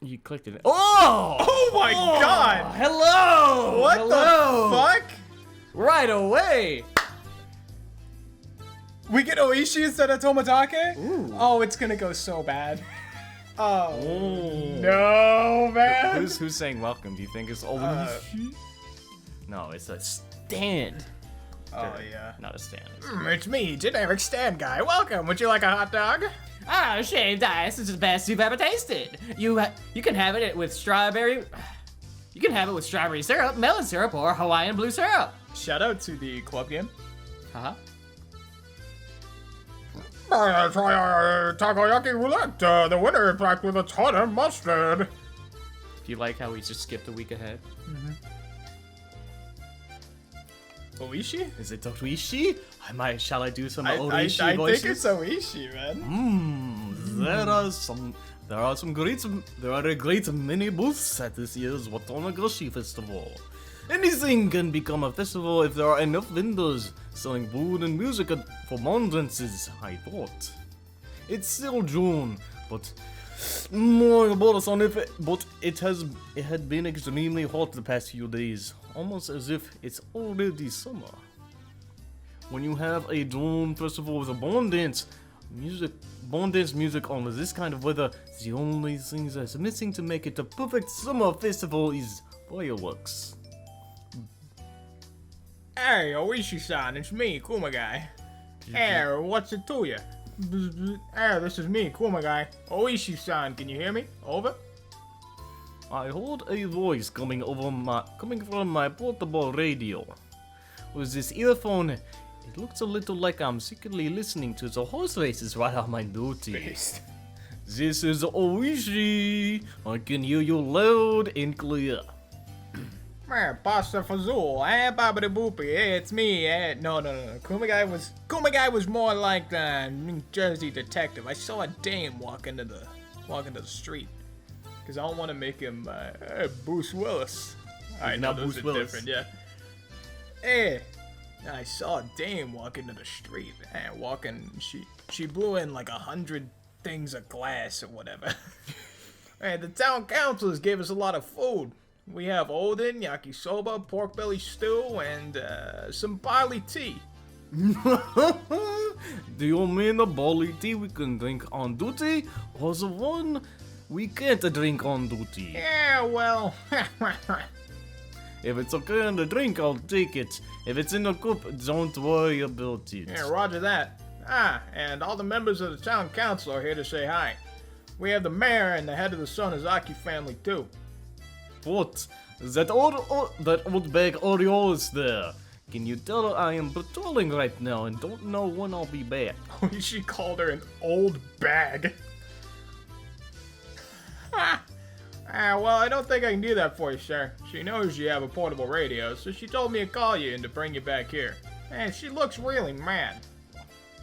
You clicked it. Oh! Oh my god! Hello! What Hello! the fuck? Right away! We get Oishi instead of Tomotage? Ooh. Oh, it's gonna go so bad. Oh, Oh. no, man. Who's saying welcome? Do you think it's Oishi? No, it's a stand. Oh, yeah. Not a stand. It's me, generic stand guy. Welcome. Would you like a hot dog? Oh, shaved ice is the best you've ever tasted. You can have it with strawberry. You can have it with strawberry syrup, melon syrup, or Hawaiian blue syrup. Shout out to the club game. Uh-huh. Try takoyaki roulette. The winner is packed with a ton of mustard. Do you like how we just skipped a week ahead? Oishi? Is it Oishi? Shall I do some Oishi I voices? think it's Oishi, man. There are a great many booths at this year's Higurashi festival. Anything can become a festival if there are enough vendors selling food and music for mondances, I thought. It's still June, but it had been extremely hot the past few days, almost as if it's already summer. When you have a June festival with a bond dance music on this kind of weather, the only thing that's missing to make it a perfect summer festival is fireworks. Hey, Oishi-san, it's me, Kuma Guy. Hey, what's it to you? Hey, this is me, Kuma Guy. Oishi-san, can you hear me? Over? I heard a voice coming from my portable radio. With this earphone, it looks a little like I'm secretly listening to the horse races right on my duty. Based. This is Oishi. I can hear you loud and clear. Man, pasta fazool, bobbity boopy, hey, it's me, no. Kuma Guy was more like the New Jersey detective. I saw a dame walk into the street. Cause I don't want to make him, Bruce Willis. Alright, no, those Bruce are Willis. different, yeah. Hey, I saw a dame walk into the street, she blew in like 100 things of glass or whatever. And the town councilors gave us a lot of food. We have oden, yakisoba, pork belly stew, and some barley tea. Do you mean the barley tea we can drink on duty, or the one we can't drink on duty? Yeah, well, If it's okay in the drink, I'll take it. If it's in the cup, don't worry about it. yeah, roger that. And all the members of the town council are here to say hi. We have the mayor and the head of the Sonozaki family too. What? That old bag Oriole's there. Can you tell her I am patrolling right now and don't know when I'll be back? She called her an old bag. Well, I don't think I can do that for you, sir. She knows you have a portable radio, so she told me to call you and to bring you back here. And she looks really mad.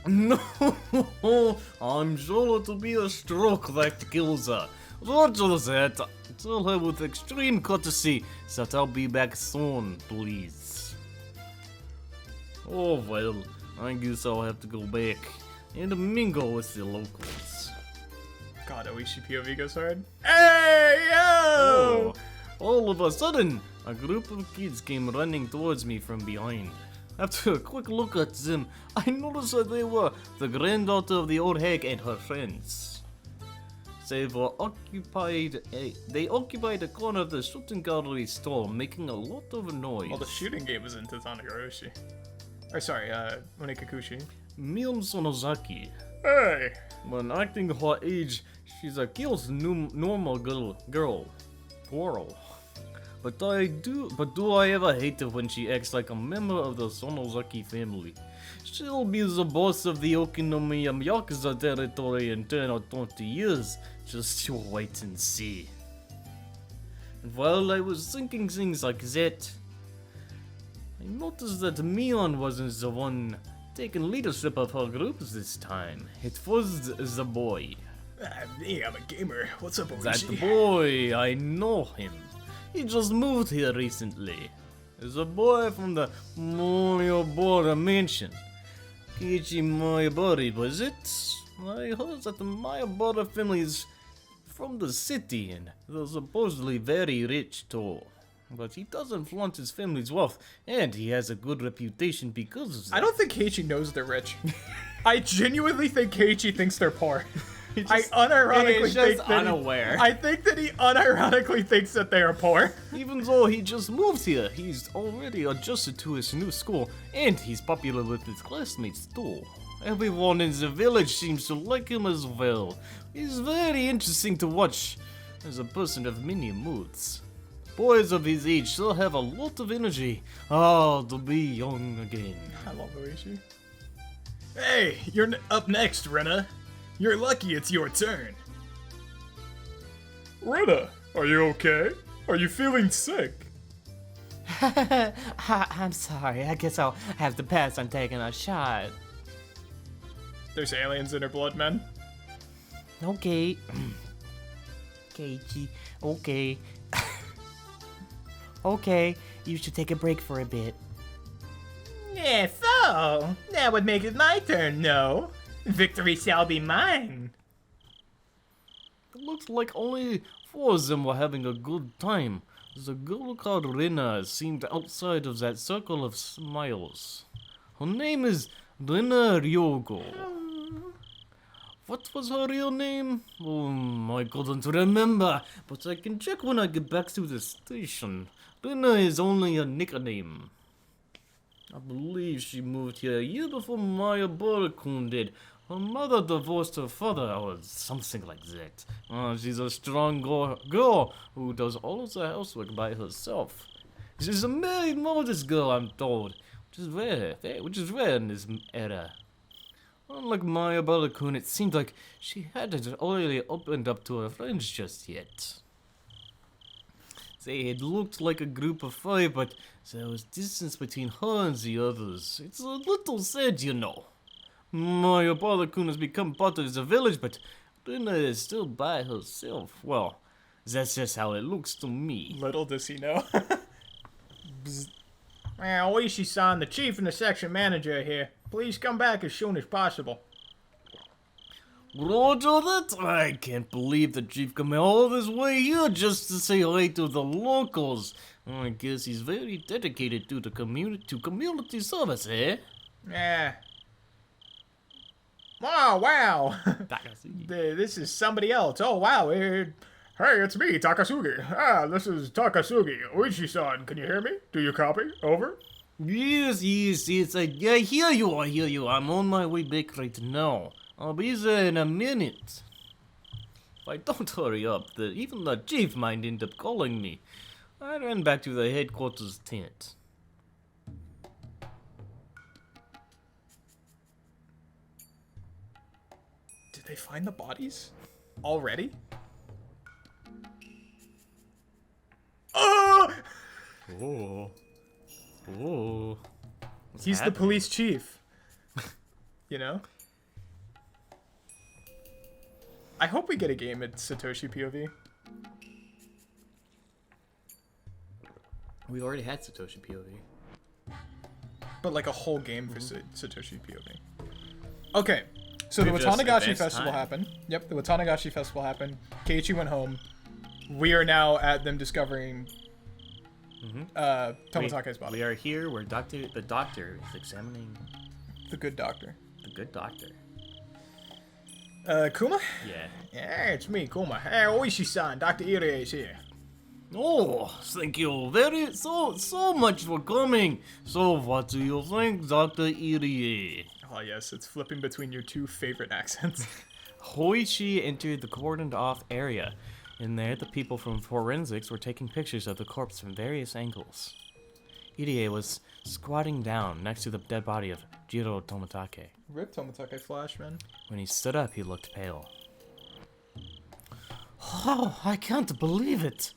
No, I'm sure it'll be a stroke that kills her. Roger that. Tell her with extreme courtesy that I'll be back soon, please. Oh well, I guess I'll have to go back and mingle with the locals. God, Oishi POV goes hard. Hey, yo! Oh, all of a sudden, a group of kids came running towards me from behind. After a quick look at them, I noticed that they were the granddaughter of the old hag and her friends. They occupied a corner of the shooting gallery store, making a lot of noise. Well, the shooting game was into Higurashi. Or sorry, Onikakushi. Mion Sonozaki. Hey! When acting her age, she's a cute normal girl. But do I ever hate it when she acts like a member of the Sonozaki family? She'll be the boss of the Okinomiya Yakuza territory in 10 or 20 years. Just you wait and see. And while I was thinking things like that, I noticed that Mion wasn't the one taking leadership of her group this time. It was the boy. Me, I'm a gamer. What's up, Oishi? That boy, I know him. He just moved here recently. He's a boy from the Moriyobara mansion. Kiichi Moriyobari, was it? I heard that the Moriyobara family's from the city and they're supposedly very rich too. But he doesn't flaunt his family's wealth, and he has a good reputation because of that. I don't think Keiichi knows they're rich. I genuinely think Keiichi thinks they're poor. I unironically He's think just that unaware. I think that he unironically thinks that they are poor. Even though he just moved here, he's already adjusted to his new school, and he's popular with his classmates too. Everyone in the village seems to like him as well. He's very interesting to watch as a person of many moods. Boys of his age still have a lot of energy. Oh, to be young again. I love Luigi. Hey, you're up next, Rena. You're lucky it's your turn. Rena, are you okay? Are you feeling sick? I'm sorry. I guess I'll have to pass on taking a shot. There's aliens in her blood, man. Okay. Keiichi. Okay. Okay, you should take a break for a bit. Yeah, so that would make it my turn, no? Victory shall be mine. It looks like only 4 of them were having a good time. The girl called Rena seemed outside of that circle of smiles. Her name is Rena Ryogo. What was her real name? I couldn't remember, but I can check when I get back to the station. Rena is only a nickname. I believe she moved here a year before Maya Burakun did. Her mother divorced her father, or something like that. She's a strong girl who does all of the housework by herself. She's a very modest girl, I'm told, which is rare in this era. Unlike Maya Burakun, it seemed like she hadn't already opened up to her friends just yet. They had looked like a group of 5, but there was distance between her and the others. It's a little sad, you know. Maya Burakun has become part of the village, but Rena is still by herself. Well, that's just how it looks to me. Little does he know. Well, Oishi-san, the chief and the section manager here. Please come back as soon as possible. Roger that? I can't believe the chief came all this way here just to say hi to the locals. I guess he's very dedicated to the community service, eh? Yeah. Oh, wow. This is somebody else. Oh, wow. Hey, it's me, Takasugi. This is Takasugi. Oishi-san, can you hear me? Do you copy? Over? Yes, I hear you. I'm on my way back right now. I'll be there in a minute. If I don't hurry up, even the chief might end up calling me. I ran back to the headquarters tent. Did they find the bodies? Already? Oh! Oh. He's the police chief. You know? I hope we get a game at Satoshi POV. We already had Satoshi POV. But like a whole game for Satoshi POV. Okay, so the We've just Watanagashi advanced Festival time. happened. Yep, the Watanagashi Festival happened. Keiichi went home. We are now at them discovering Tomotake's body. We are here where the doctor is examining The good doctor. the good doctor. Kuma? Yeah. Yeah, it's me, Kuma. Hey, Oishi-san, Dr. Irie is here. Oh, thank you so much for coming. So, what do you think, Dr. Irie? Oh yes, it's flipping between your 2 favorite accents. Hoichi entered the cordoned off area. In there, the people from forensics were taking pictures of the corpse from various angles. Irie was squatting down next to the dead body of Jiro Toмотake. Rip Toмотake Flash, man. When he stood up, he looked pale. Oh, I can't believe it.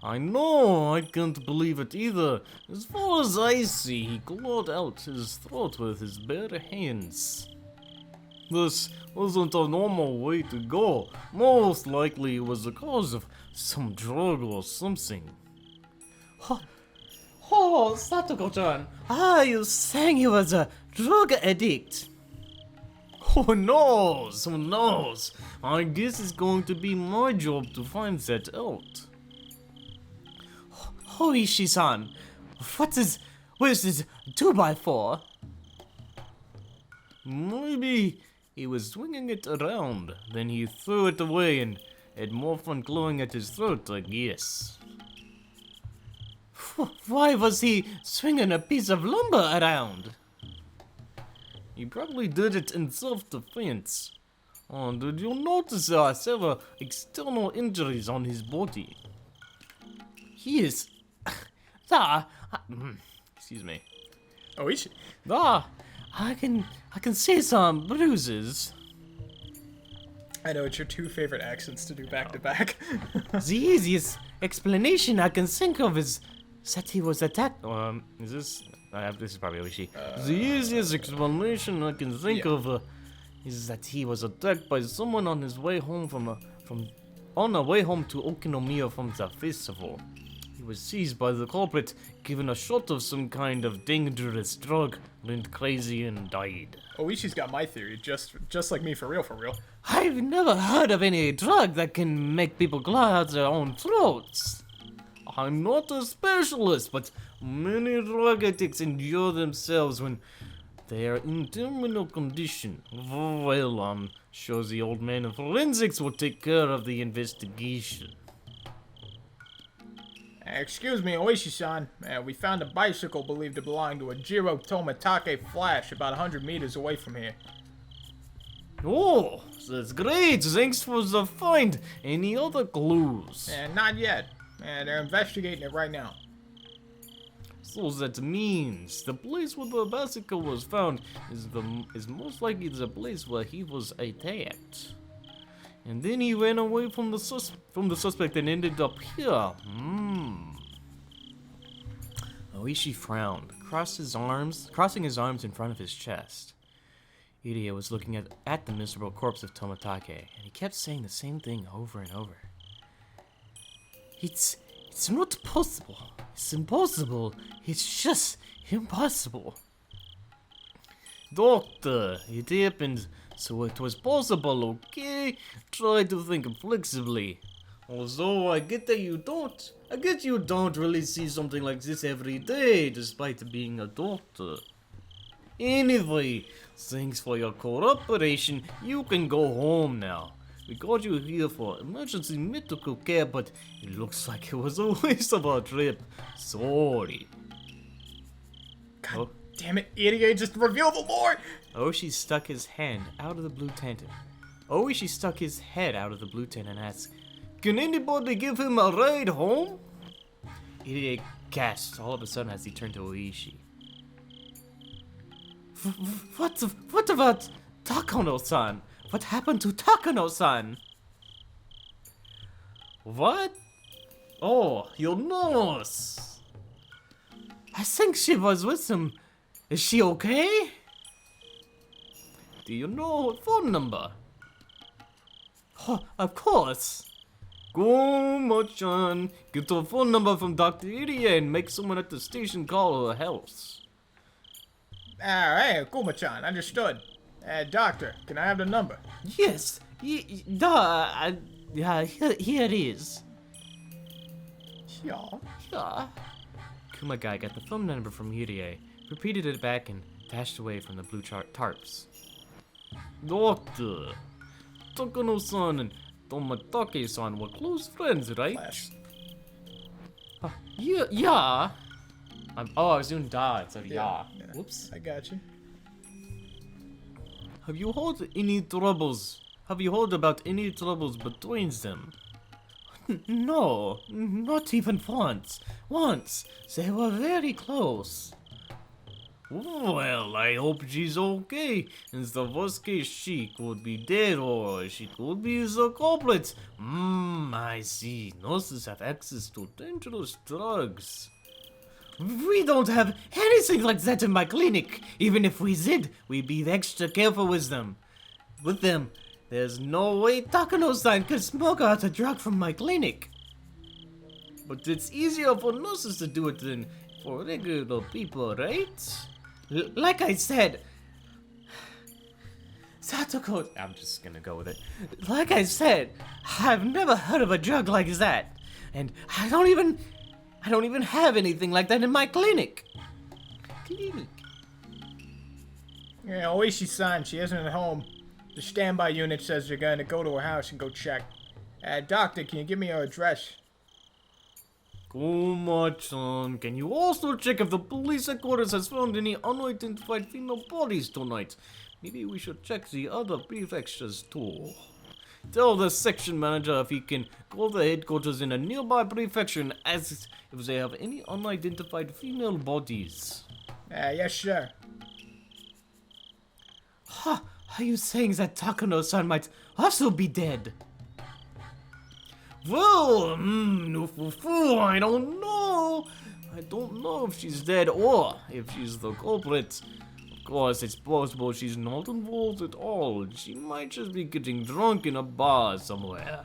I know, I can't believe it either. As far as I see, he clawed out his throat with his bare hands. This wasn't a normal way to go. Most likely it was the cause of some drug or something. Oh, Satoko-chan! You saying he was a drug addict? Who knows? Who knows? I guess it's going to be my job to find that out. Hoishi-san, where's this 2x4? Maybe he was swinging it around, then he threw it away and had more fun clawing at his throat, I guess. Why was he swinging a piece of lumber around? He probably did it in self-defense. Oh, did you notice there are several external injuries on his body? He is... Excuse me. Oishi. I can see some bruises. I know it's your two favorite accents to do back to back. The easiest explanation I can think of is that he was attacked. Is this? This is probably Oishi. The easiest explanation I can think of is that he was attacked by someone on his way home on the way home to Okinomiya from the festival. He was seized by the culprit, given a shot of some kind of dangerous drug, went crazy and died. Oishi's got my theory, just like me, for real. I've never heard of any drug that can make people claw out their own throats. I'm not a specialist, but many drug addicts injure themselves when they are in terminal condition. Well, I'm sure the old man of forensics will take care of the investigation. Excuse me, Oishi-san. We found a bicycle believed to belong to a Jiro Tomitake Flash about 100 meters away from here. Oh, that's great. Thanks for the find. Any other clues? Not yet. They're investigating it right now. So that means the place where the bicycle was found is most likely the place where he was attacked. And then he ran away from the suspect and ended up here. Oishi frowned, crossing his arms in front of his chest. Irie was looking at the miserable corpse of Tomitake, and he kept saying the same thing over and over. It's not possible. It's impossible. It's just impossible. Doctor, it happened, so it was possible, okay? Try to think flexibly. Although I get you don't really see something like this every day, despite being a doctor. Anyway, thanks for your cooperation. You can go home now. We got you here for emergency medical care, but it looks like it was a waste of our trip. Sorry. God damn it, idiot, just reveal the lore! Oishi stuck his hand out of the blue tent. Oishi stuck his head out of the blue tent and asked, Can anybody give him a ride home? Irie gasped all of a sudden as he turned to Oishi. What about Takano-san? What happened to Takano-san? What? Oh, your nurse! I think she was with him. Is she okay? Do you know her phone number? Oh, of course. Go, Machan. Get the phone number from Dr. Irie and make someone at the station call her house. Alright, Kuma-chan, understood. Doctor, can I have the number? Yes. Yeah, here it is. Yeah. Kumagai got the phone number from Irie, repeated it back, and dashed away from the blue tarps. Doctor, Takano-san and Tomitake-san were close friends, right? Flash. Yeah. I was doing da instead of ya. Whoops. I got you. Have you heard any troubles? Have you heard about any troubles between them? No, not even once. Once, they were very close. Well, I hope she's okay. In the worst case, she could be dead or she could be the culprit. I see. Nurses have access to dangerous drugs. We don't have anything like that in my clinic. Even if we did, we'd be extra careful with them. There's no way Takano-san could smoke out a drug from my clinic. But it's easier for nurses to do it than for regular people, right? Like I said, Satoko, I'm just gonna go with it. Like I said, I've never heard of a drug like that. And I don't even have anything like that in my clinic. Yeah, Oishi-san, she isn't at home. The standby unit says you're going to go to her house and go check. Doctor, can you give me her address? Kuma-chan, can you also check if the police headquarters has found any unidentified female bodies tonight? Maybe we should check the other prefectures too. Tell the section manager if he can call the headquarters in a nearby prefecture and ask if they have any unidentified female bodies. Yes, sir. Huh, are you saying that Takano-san might also be dead? Well, I don't know. I don't know if she's dead or if she's the culprit. Of course, it's possible she's not involved at all. She might just be getting drunk in a bar somewhere.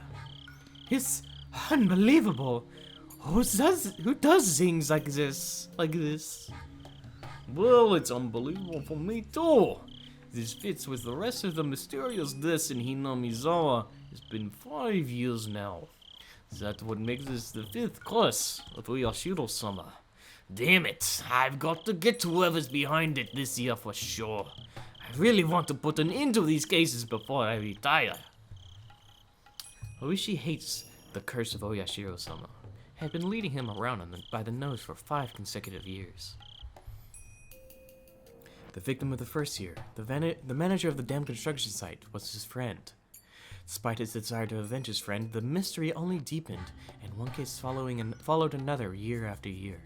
It's unbelievable. Who does things like this? Well, it's unbelievable for me too. This fits with the rest of the mysterious deaths in Hinamizawa. It's been 5 years now. That would make this the 5th curse of Oyashiro-sama. Damn it, I've got to get to whoever's behind it this year for sure. I really want to put an end to these cases before I retire. Oishi hates the curse of Oyashiro-sama. Had been leading him around by the nose for 5 consecutive years. The victim of the first year, the manager of the damn construction site, was his friend. Despite his desire to avenge his friend, the mystery only deepened, and one case followed another year after year.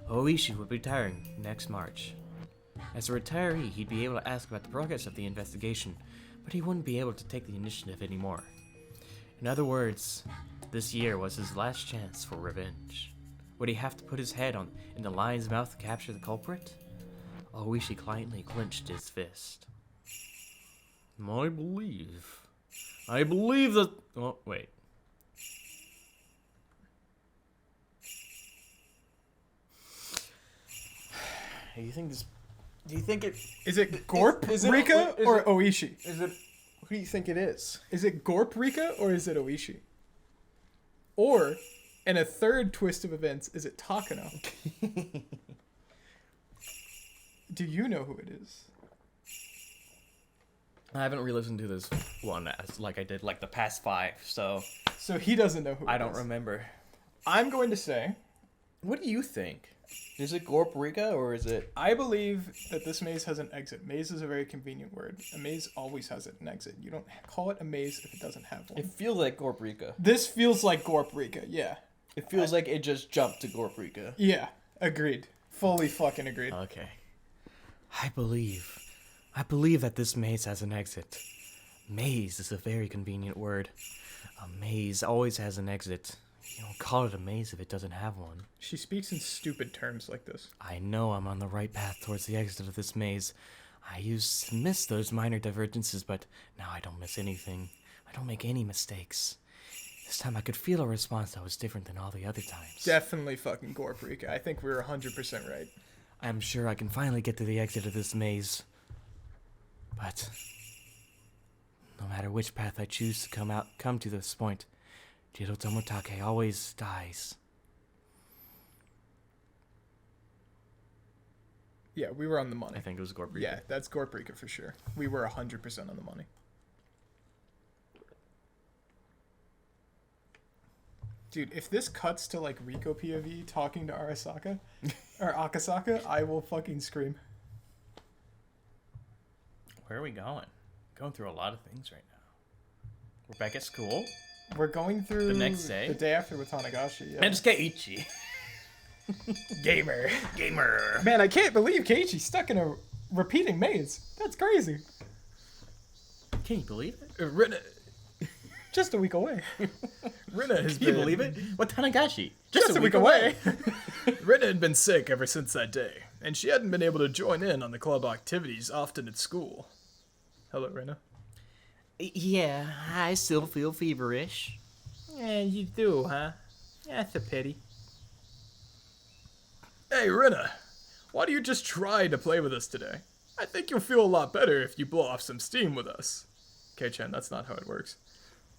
Oishi would be retiring next March. As a retiree, he'd be able to ask about the progress of the investigation, but he wouldn't be able to take the initiative anymore. In other words, this year was his last chance for revenge. Would he have to put his head in the lion's mouth to capture the culprit? Oishi quietly clenched his fist. I believe that... Oh, wait. Do you think it... Is it Gorp Rika or Oishi? Who do you think it is? Is it Gorp Rika or is it Oishi? Or, in a third twist of events, is it Takano? Do you know who it is? I haven't re-listened to this one like I did like the past 5, so... So he doesn't know who it is. I don't remember. I'm going to say... What do you think? Is it Gorp Rika or is it... I believe that this maze has an exit. Maze is a very convenient word. A maze always has an exit. You don't call it a maze if it doesn't have one. It feels like Gorp Rika. This feels like Gorp Rika, yeah. It feels like it just jumped to Gorp Rika. Yeah, agreed. Fully fucking agreed. Okay. I believe that this maze has an exit. Maze is a very convenient word. A maze always has an exit. You don't call it a maze if it doesn't have one. She speaks in stupid terms like this. I know I'm on the right path towards the exit of this maze. I used to miss those minor divergences, but now I don't miss anything. I don't make any mistakes. This time I could feel a response that was different than all the other times. Definitely fucking Gorp Rika. I think we're 100% right. I'm sure I can finally get to the exit of this maze. But no matter which path I choose to come to this point, Jiro Tomotake always dies. Yeah, we were on the money. I think it was Gorp Rika. Yeah, that's Gorp Rika for sure. We were 100% on the money. Dude, if this cuts to like Rico POV talking to Arasaka or Akasaka, I will fucking scream. Where are we going? Going through a lot of things right now. We're back at school. We're going through the next day. The day after with Tanagashi. Yeah. And it's Keiichi. Gamer. Gamer. Man, I can't believe Keiichi's stuck in a repeating maze. That's crazy. Can you believe it? Rina, just a week away. Rina has Can you believe it? What Tanagashi? Just a week away. Rina had been sick ever since that day, and she hadn't been able to join in on the club activities often at school. Hello, Rina. Yeah, I still feel feverish. Yeah, you do, huh? That's a pity. Hey, Rina, why do you just try to play with us today? I think you'll feel a lot better if you blow off some steam with us. Kei-chan, that's not how it works.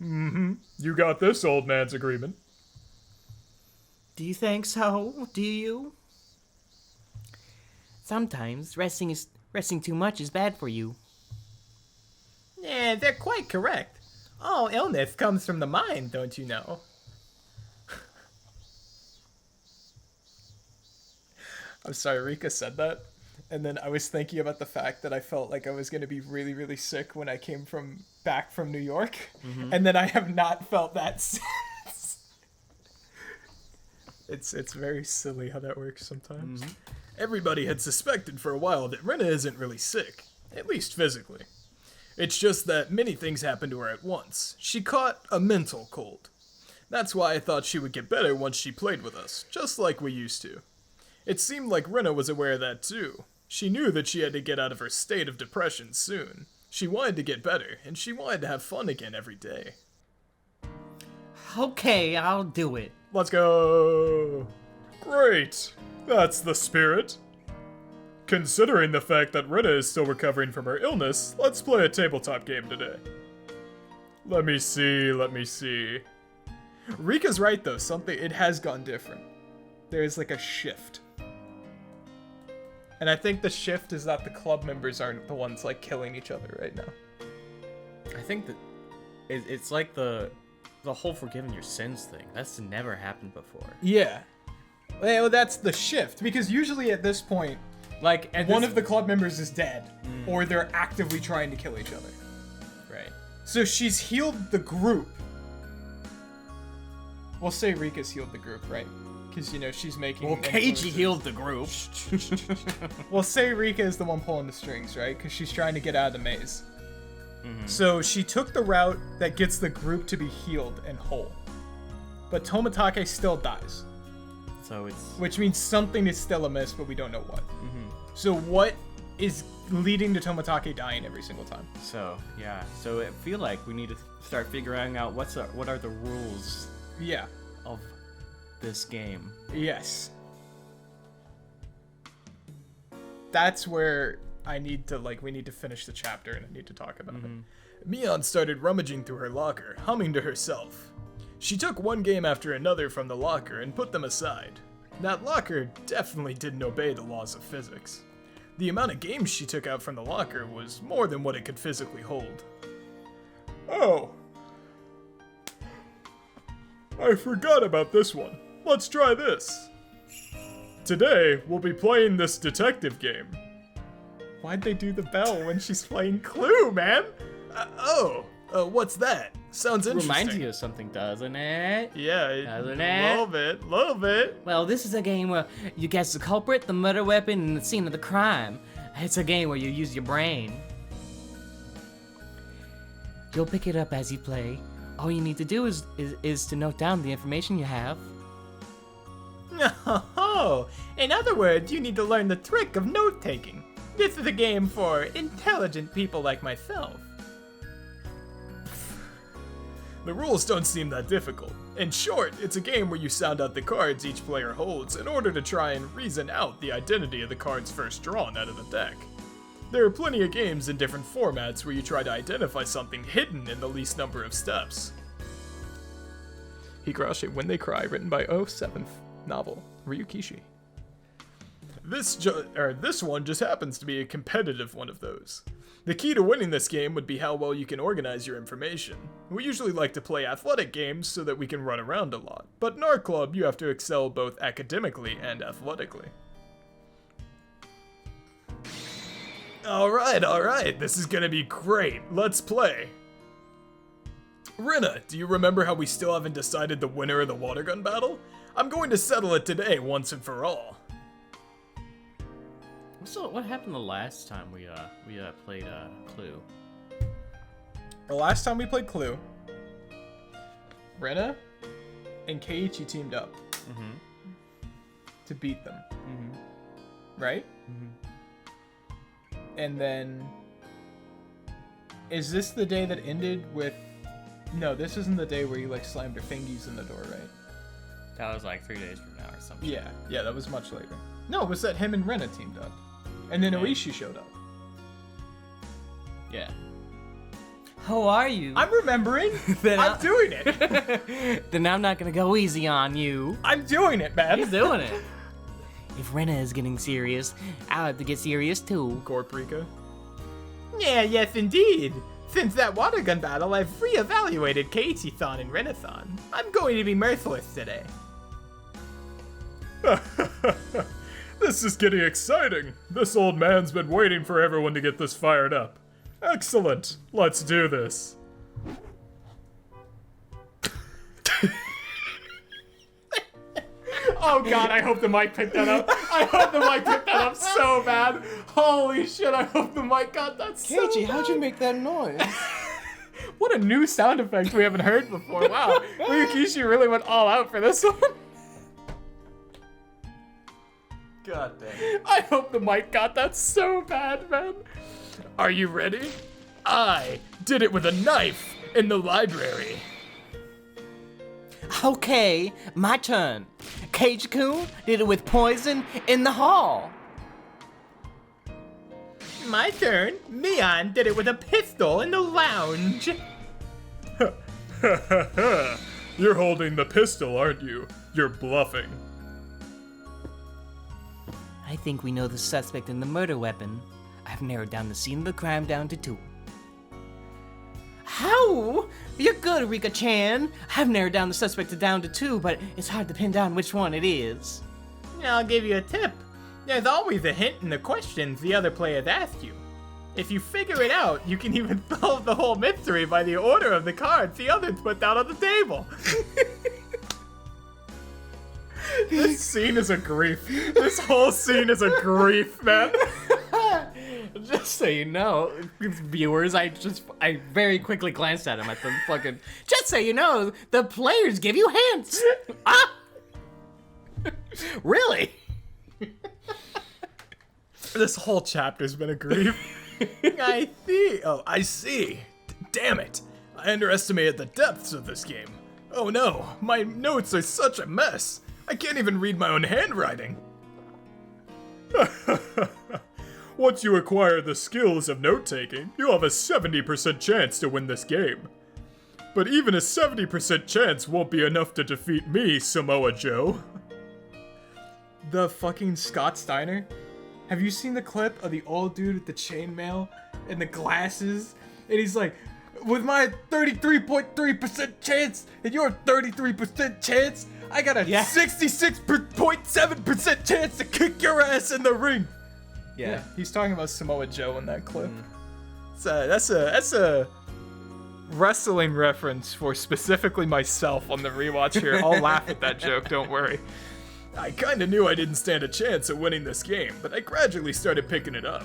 Mm-hmm. You got this, old man's agreement. Do you think so? Do you? Sometimes resting too much is bad for you. Yeah, they're quite correct. All illness comes from the mind, don't you know? I'm sorry, Rika said that. And then I was thinking about the fact that I felt like I was going to be really, really sick when I came back from New York. Mm-hmm. And then I have not felt that since. It's very silly how that works sometimes. Mm-hmm. Everybody had suspected for a while that Rena isn't really sick, at least physically. It's just that many things happened to her at once. She caught a mental cold. That's why I thought she would get better once she played with us, just like we used to. It seemed like Rena was aware of that too. She knew that she had to get out of her state of depression soon. She wanted to get better, and she wanted to have fun again every day. Okay, I'll do it. Let's go! Great! That's the spirit. Considering the fact that Rena is still recovering from her illness, let's play a tabletop game today. Let me see. Rika's right though, it has gone different. There's like a shift. And I think the shift is that the club members aren't the ones like killing each other right now. I think that it's like the whole forgiving your sins thing. That's never happened before. Yeah. Well, that's the shift, because usually at this point, like one of the club members is dead, or they're actively trying to kill each other. Right. So she's healed the group. We'll say Rika's healed the group, right? Because, you know, she's making... Well, Keiji healed the group. We'll say Rika is the one pulling the strings, right? Because she's trying to get out of the maze. Mm-hmm. So she took the route that gets the group to be healed and whole. But Tomitake still dies. So it's... Which means something is still amiss, but we don't know what. Mm-hmm. So what is leading to Tomitake dying every single time? So, yeah. So I feel like we need to start figuring out what are the rules... Yeah. ...of this game. Yes. That's where we need to finish the chapter and I need to talk about it. Mion started rummaging through her locker, humming to herself. She took one game after another from the locker and put them aside. That locker definitely didn't obey the laws of physics. The amount of games she took out from the locker was more than what it could physically hold. Oh. I forgot about this one. Let's try this. Today, we'll be playing this detective game. Why'd they do the bell when she's playing Clue, man? What's that? Sounds interesting. Reminds you of something, doesn't it? Yeah, doesn't it? Little bit. Well, this is a game where you guess the culprit, the murder weapon, and the scene of the crime. It's a game where you use your brain. You'll pick it up as you play. All you need to do is to note down the information you have. Oh, in other words, you need to learn the trick of note-taking. This is a game for intelligent people like myself. The rules don't seem that difficult. In short, it's a game where you sound out the cards each player holds in order to try and reason out the identity of the cards first drawn out of the deck. There are plenty of games in different formats where you try to identify something hidden in the least number of steps. Higurashi, When They Cry, written by 07th novel, Ryukishi. This one just happens to be a competitive one of those. The key to winning this game would be how well you can organize your information. We usually like to play athletic games so that we can run around a lot, but in our club you have to excel both academically and athletically. Alright, this is gonna be great. Let's play. Rena, do you remember how we still haven't decided the winner of the water gun battle? I'm going to settle it today once and for all. So what happened the last time we played Clue? The last time we played Clue, Rena and Keiichi teamed up to beat them. Right? And then, is this the day that ended with? No, this isn't the day where you like slammed her fingies in the door, right? That was like 3 days from now or something. Yeah, that was much later. No, it was that him and Rena teamed up. And then Oishi showed up. Yeah. How are you? I'm remembering. I'm doing it. Then I'm not gonna go easy on you. I'm doing it, man. He's doing it. If Rena is getting serious, I'll have to get serious too. Gorprika. Yeah, yes, indeed. Since that water gun battle, I've reevaluated Keiichi-thon and Renathon. I'm going to be merciless today. This is getting exciting. This old man's been waiting for everyone to get this fired up. Excellent. Let's do this. Oh god, I hope the mic picked that up. I hope the mic picked that up so bad. Holy shit, I hope the mic got that so Keiichi, bad. how'd you make that noise? What a new sound effect we haven't heard before. Wow, Ryukishi really went all out for this one. God damn. I hope the mic got that so bad, man. Are you ready? I did it with a knife in the library. Okay, my turn. Keiichi-kun did it with poison in the hall. My turn. Mion did it with a pistol in the lounge. You're holding the pistol, aren't you? You're bluffing. I think we know the suspect in the murder weapon. I've narrowed down the scene of the crime down to 2. How? You're good, Rika-chan. I've narrowed down the suspect down to 2, but it's hard to pin down which one it is. I'll give you a tip. There's always a hint in the questions the other players asked you. If you figure it out, you can even solve the whole mystery by the order of the cards the others put down on the table. This scene is a grief. This whole scene is a grief, man. Just so you know, viewers, I very quickly glanced at him at the fucking. Just so you know, the players give you hints. Ah! Really? This whole chapter's been a grief. I see. Oh, I see. Damn it. I underestimated the depths of this game. Oh no, my notes are such a mess. I can't even read my own handwriting. Once you acquire the skills of note-taking, you'll have a 70% chance to win this game. But even a 70% chance won't be enough to defeat me, Samoa Joe. The fucking Scott Steiner? Have you seen the clip of the old dude with the chainmail and the glasses? And he's like, with my 33.3% chance and your 33% chance, I got a 66.7% chance to kick your ass in the ring. Yeah, he's talking about Samoa Joe in that clip. So that's a wrestling reference for specifically myself on the rewatch here. I'll laugh at that joke, don't worry. I kinda knew I didn't stand a chance at winning this game, but I gradually started picking it up.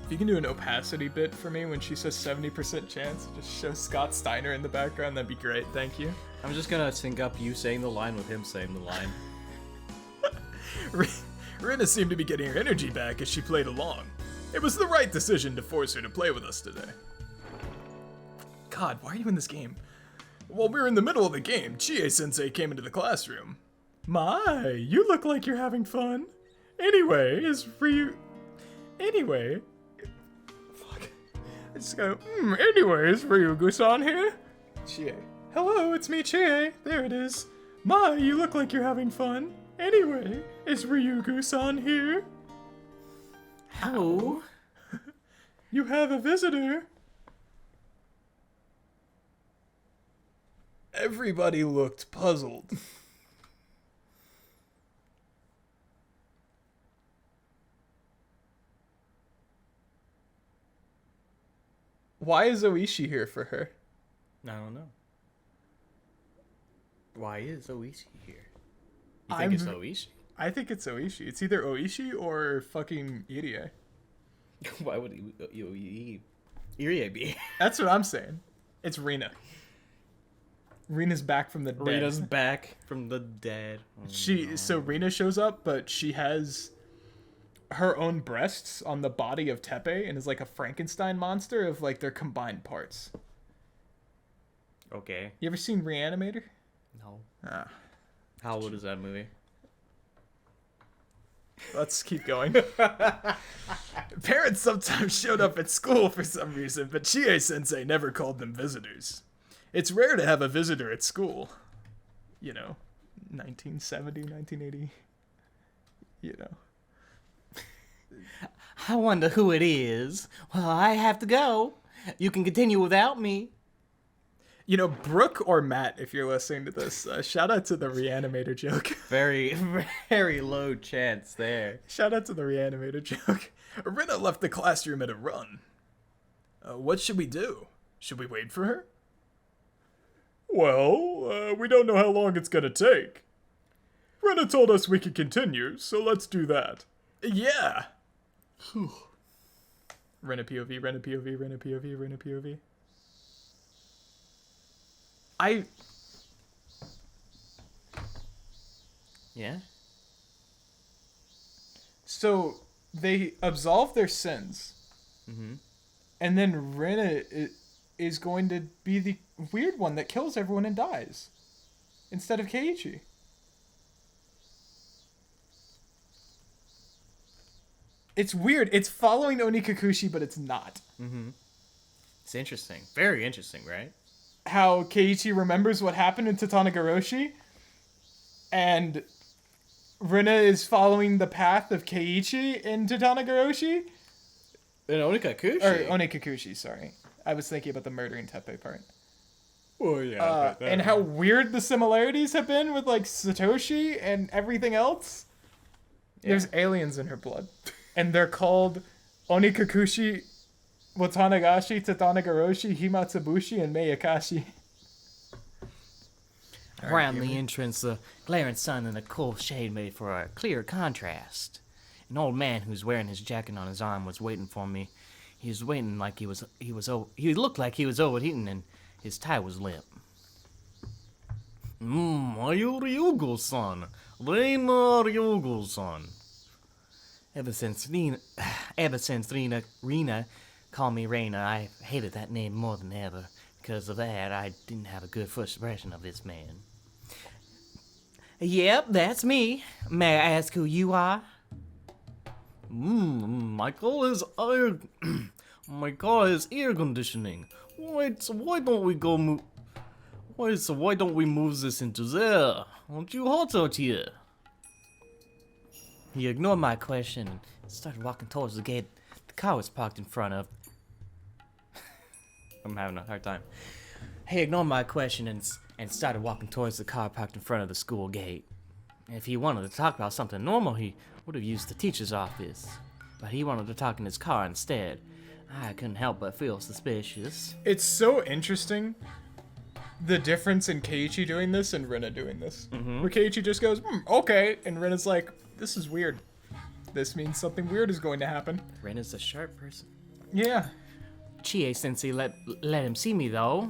If you can do an opacity bit for me when she says 70% chance, just show Scott Steiner in the background, that'd be great, thank you. I'm just gonna sync up you saying the line with him saying the line. Rena seemed to be getting her energy back as she played along. It was the right decision to force her to play with us today. God, why are you in this game? While we were in the middle of the game, Chie-sensei came into the classroom. My, you look like you're having fun. Anyway, fuck. I just go, anyway, is Ryugu-san here? Chie. Hello, it's me, Chie. There it is. My, you look like you're having fun. Anyway, is Ryugu-san here? How? You have a visitor. Everybody looked puzzled. Why is Oishi here for her? I don't know. Why is Oishi here? You I'm- think it's Oishi? I think it's Oishi. It's either Oishi or fucking Irie. Why would Irie be? That's what I'm saying. It's Rina. Rina's back from the dead. Rita's back from the dead. Oh, So Rina shows up, but she has her own breasts on the body of Tepe and is like a Frankenstein monster of like their combined parts. okay. You ever seen Reanimator? No. Ah. How old is that movie? Let's keep going. Parents sometimes showed up at school for some reason, but Chie-sensei never called them visitors. It's rare to have a visitor at school. 1970, 1980. I wonder who it is. Well, I have to go. You can continue without me. Brooke or Matt, if you're listening to this, shout out to the reanimator joke. Very, very low chance there. Shout out to the reanimator joke. Rina left the classroom at a run. What should we do? Should we wait for her? Well, we don't know how long it's gonna take. Rena told us we could continue, so let's do that. Yeah. Rena POV, Rena POV, Rena POV, Rena POV. Yeah? So they absolve their sins. Mm-hmm. And then Rena is going to be the weird one that kills everyone and dies. Instead of Keiichi. It's weird. It's following Onikakushi, but it's not. Mm-hmm. It's interesting. Very interesting, right? How Keiichi remembers what happened in Tatanagoroshi, and Rina is following the path of Keiichi in Tatanagoroshi. And Onikakushi. Or Onikakushi, sorry. I was thinking about the murdering Teppei part. Oh, yeah. And how weird the similarities have been with, Satoshi and everything else. Yeah. There's aliens in her blood. And they're called Onikakushi, Watanagashi, Tatanagoroshi, Himatsubushi, and Meyakashi. Around the entrance, the glaring sun and a cool shade made for a clear contrast. An old man who's wearing his jacket on his arm was waiting for me. He was waiting like he looked like he was overheating and his tie was limp. Ryugo-san. Reina Ryugo-san. Ever since Rina called me Reina, I hated that name more than ever. Because of that, I didn't have a good first impression of this man. Yep, that's me. May I ask who you are? My car is air conditioning. Wait, so why don't we go move? Why don't we move this into there? Aren't you hot out here? He ignored my question and started walking towards the gate the car was parked in front of. I'm having a hard time. He ignored my question and started walking towards the car parked in front of the school gate. If he wanted to talk about something normal, he would have used the teacher's office. But he wanted to talk in his car instead. I couldn't help but feel suspicious. It's so interesting, the difference in Keiichi doing this and Rina doing this. Mm-hmm. Where Keiichi just goes, okay, and Rina's like, this is weird. This means something weird is going to happen. Rina's a sharp person. Yeah. Chie-sensei let him see me, though.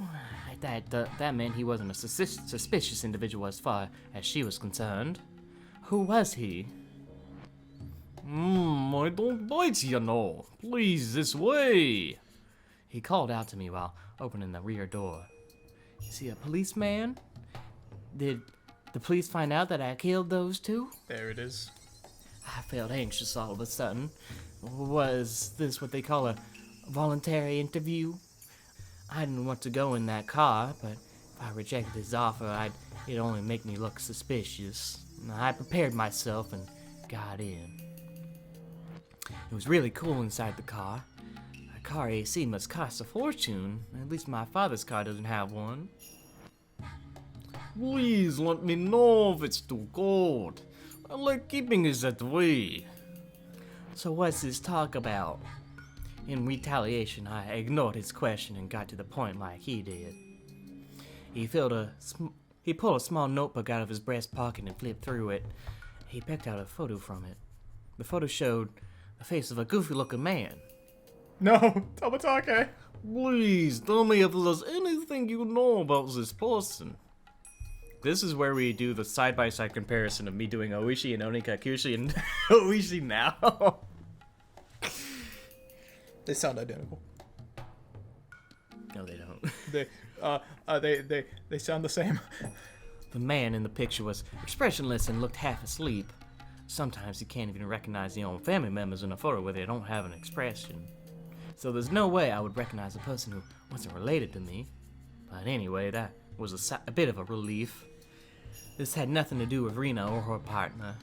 That meant he wasn't a suspicious individual as far as she was concerned. Who was he? I don't bite, you know. Please, this way. He called out to me while opening the rear door. Is he a policeman? Did the police find out that I killed those two? There it is. I felt anxious all of a sudden. Was this what they call a voluntary interview? I didn't want to go in that car, but if I rejected his offer, it'd only make me look suspicious. I prepared myself and got in. It was really cool inside the car. A car AC must cost a fortune. At least my father's car doesn't have one. Please let me know if it's too cold. I like keeping it that way. So what's this talk about? In retaliation, I ignored his question and got to the point like he did. He pulled a small notebook out of his breast pocket and flipped through it. He picked out a photo from it. The photo showed the face of a goofy-looking man. No, Tomatake. Please tell me if there's anything you know about this person. This is where we do the side-by-side comparison of me doing Oishi and Onikakushi and Oishi now. They sound identical. No, they don't. They sound the same. The man in the picture was expressionless and looked half asleep. Sometimes you can't even recognize your own family members in a photo where they don't have an expression. So there's no way I would recognize a person who wasn't related to me. But anyway, that was a bit of a relief. This had nothing to do with Rena or her partner.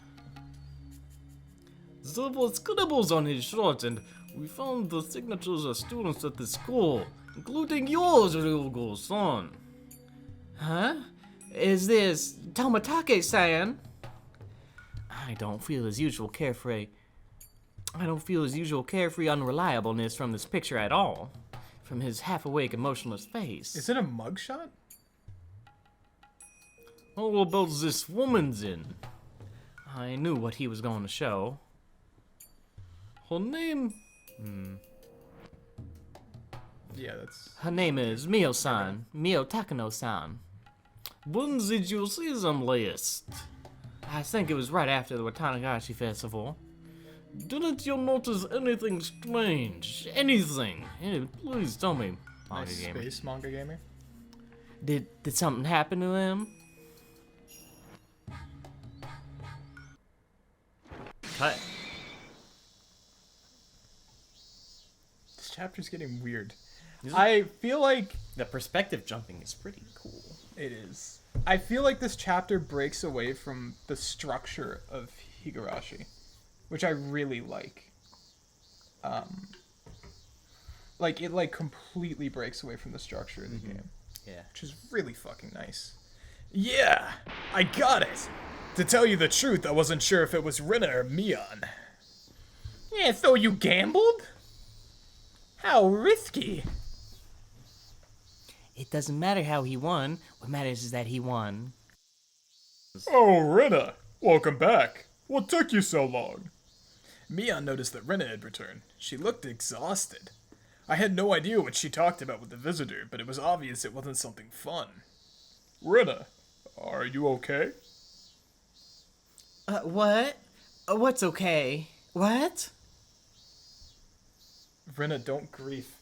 There were scribbles on his shirt, and we found the signatures of students at the school, including yours, Ryugo son. Huh? Is this Tomatake-san? I don't feel his usual carefree unreliableness from this picture at all. From his half-awake, emotionless face. Is it a mugshot? How about this woman's in? I knew what he was going to show. Her name? Yeah, that's... Her name is Mio-san. Mio Takano-san. When did you see them last? I think it was right after the Watanagashi festival. Didn't you notice anything strange? Anything? Please tell me. Manga Nice gamer. space manga gamer. Did something happen to him? Cut. This chapter's getting weird. I feel like The perspective jumping is pretty cool. it is. I feel like this chapter breaks away from the structure of Higurashi, which I really like. Like it completely breaks away from the structure of the game, Yeah. which is really fucking nice. Yeah, I got it. To tell you the truth, I wasn't sure if it was Rina or Mion. Yeah, so you gambled? How risky. It doesn't matter how he won. What matters is that he won. Oh, Rena! Welcome back. What took you so long? Mion noticed that Rena had returned. She looked exhausted. I had no idea what she talked about with the visitor, but it was obvious it wasn't something fun. Rena, are you okay? What? What's okay? What? Rena, don't grief.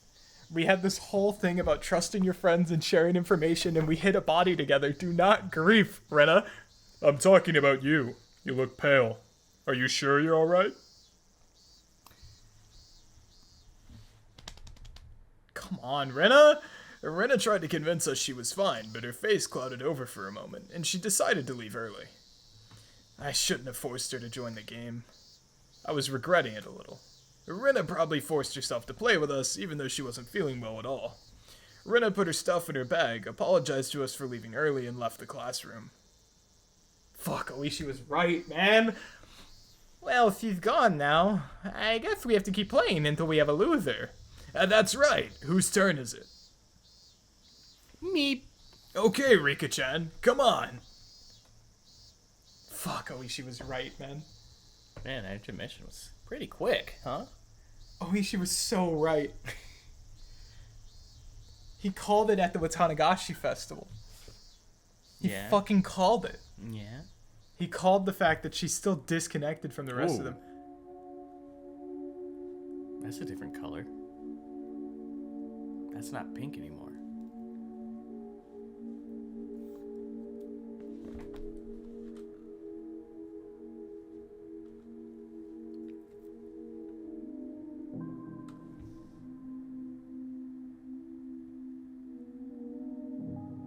We had this whole thing about trusting your friends and sharing information, and we hit a body together. Do not grief, Rena. I'm talking about you. You look pale. Are you sure you're alright? Come on, Rena. Rena tried to convince us she was fine, but her face clouded over for a moment, and she decided to leave early. I shouldn't have forced her to join the game. I was regretting it a little. Rena probably forced herself to play with us, even though she wasn't feeling well at all. Rena put her stuff in her bag, apologized to us for leaving early, and left the classroom. Fuck, Alicia was right, man. Well, she's gone now. I guess we have to keep playing until we have a loser. That's right. Whose turn is it? Me. Okay, Rika-chan, come on. Fuck, Alicia was right, man. Man, that intermission was pretty quick, huh? Alicia was so right. He called it at the Watanagashi festival. He Yeah. fucking called it. Yeah. He called the fact that she's still disconnected from the rest of Ooh. them. That's a different color. That's not pink anymore.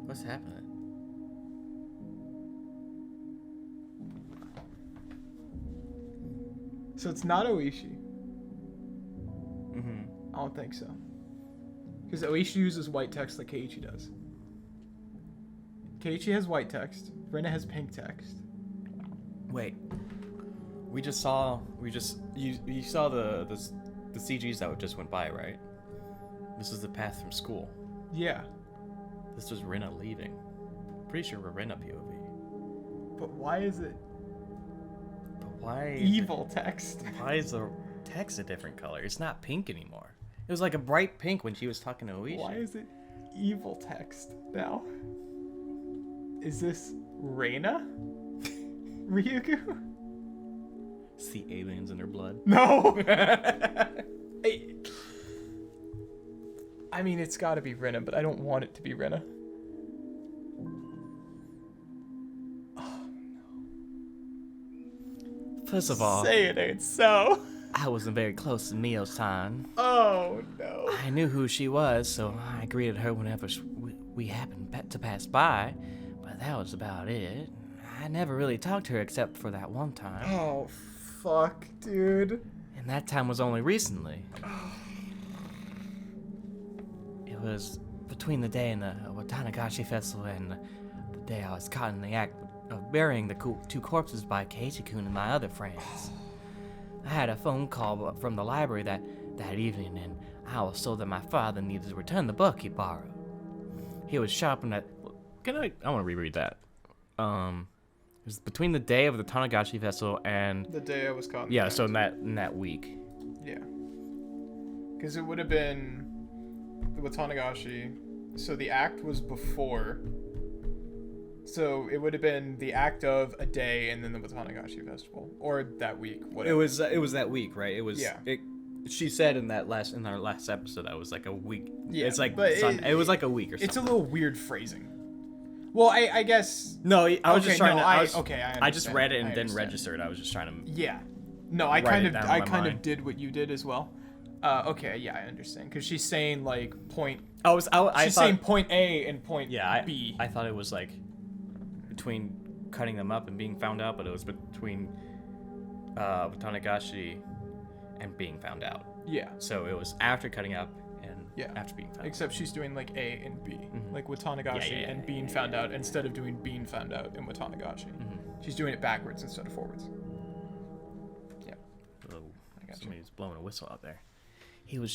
What's happening? So it's not Oishi. Mm-hmm. I don't think so. Because Oishi uses white text like Keiichi does. Keiichi has white text. Rena has pink text. Wait. You saw the CGs that just went by, right? This is the path from school. Yeah. This was Rena leaving. Pretty sure we're Rena POV. But why is it But why? evil text? Why is the text a different color? It's not pink anymore. It was like a bright pink when she was talking to Oishi. Why is it evil text now? Is this Reina? Ryugu? It's the aliens in her blood. No! I mean, it's gotta be Rena, but I don't want it to be Rena. First of all, Say it ain't so. I wasn't very close to Mio-san. Oh, no. I knew who she was, so I greeted her whenever we happened to pass by, but that was about it. I never really talked to her except for that one time, Oh, fuck, dude. and that time was only recently. It was between the day in the Watanagashi festival and the day I was caught in the act of burying the two corpses by Keiichi-kun and my other friends. I had a phone call from the library that evening, and I was told that my father needed to return the book he borrowed. He was shopping at... I want to reread that. It was between the day of the Tanagashi festival and... The day I was caught in the Yeah, act. so in that week. Yeah. Because it would have been the Watanagashi. So the act was before. So it would have been the act of a day and then the Watanagashi festival. Or that week. Whatever. It was that week, right? It was. Yeah. She said in our last episode that was like a week. Yeah, It's like but it was like a week or something. It's a little weird phrasing. Well, I guess... No, I was just trying to. I I just understand. read it and I then understand. registered. I was just trying to. Yeah. No, I Write kind it of down in I my kind of mind. did what you did as well. Okay, yeah, I understand. Because she's saying like point... I She's thought, saying point A and point Yeah, B. I thought it was like between cutting them up and being found out, but it was between Tanagashi and being found out. Yeah. So it was after cutting up and Yeah. after being found out. Except she's doing like A and B, like Watanagashi Yeah, and being found out instead of doing being found out in Watanagashi. She's doing it backwards instead of forwards. Yeah. Oh, I got you. somebody's blowing a whistle out there. He was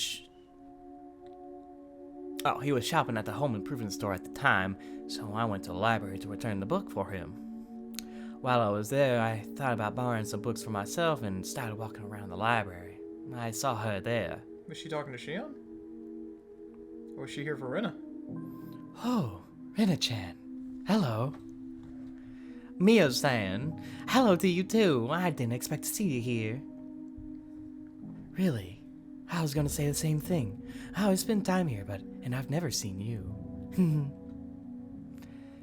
shopping at the home improvement store at the time, so I went to the library to return the book for him. While I was there, I thought about borrowing some books for myself and started walking around the library. I saw her there. Was she talking to Shion? Or was she here for Rina? Oh, Rina-chan. Hello. Mio-san. Hello to you too. I didn't expect to see you here. Really? I was gonna say the same thing. I always spend time here, and I've never seen you.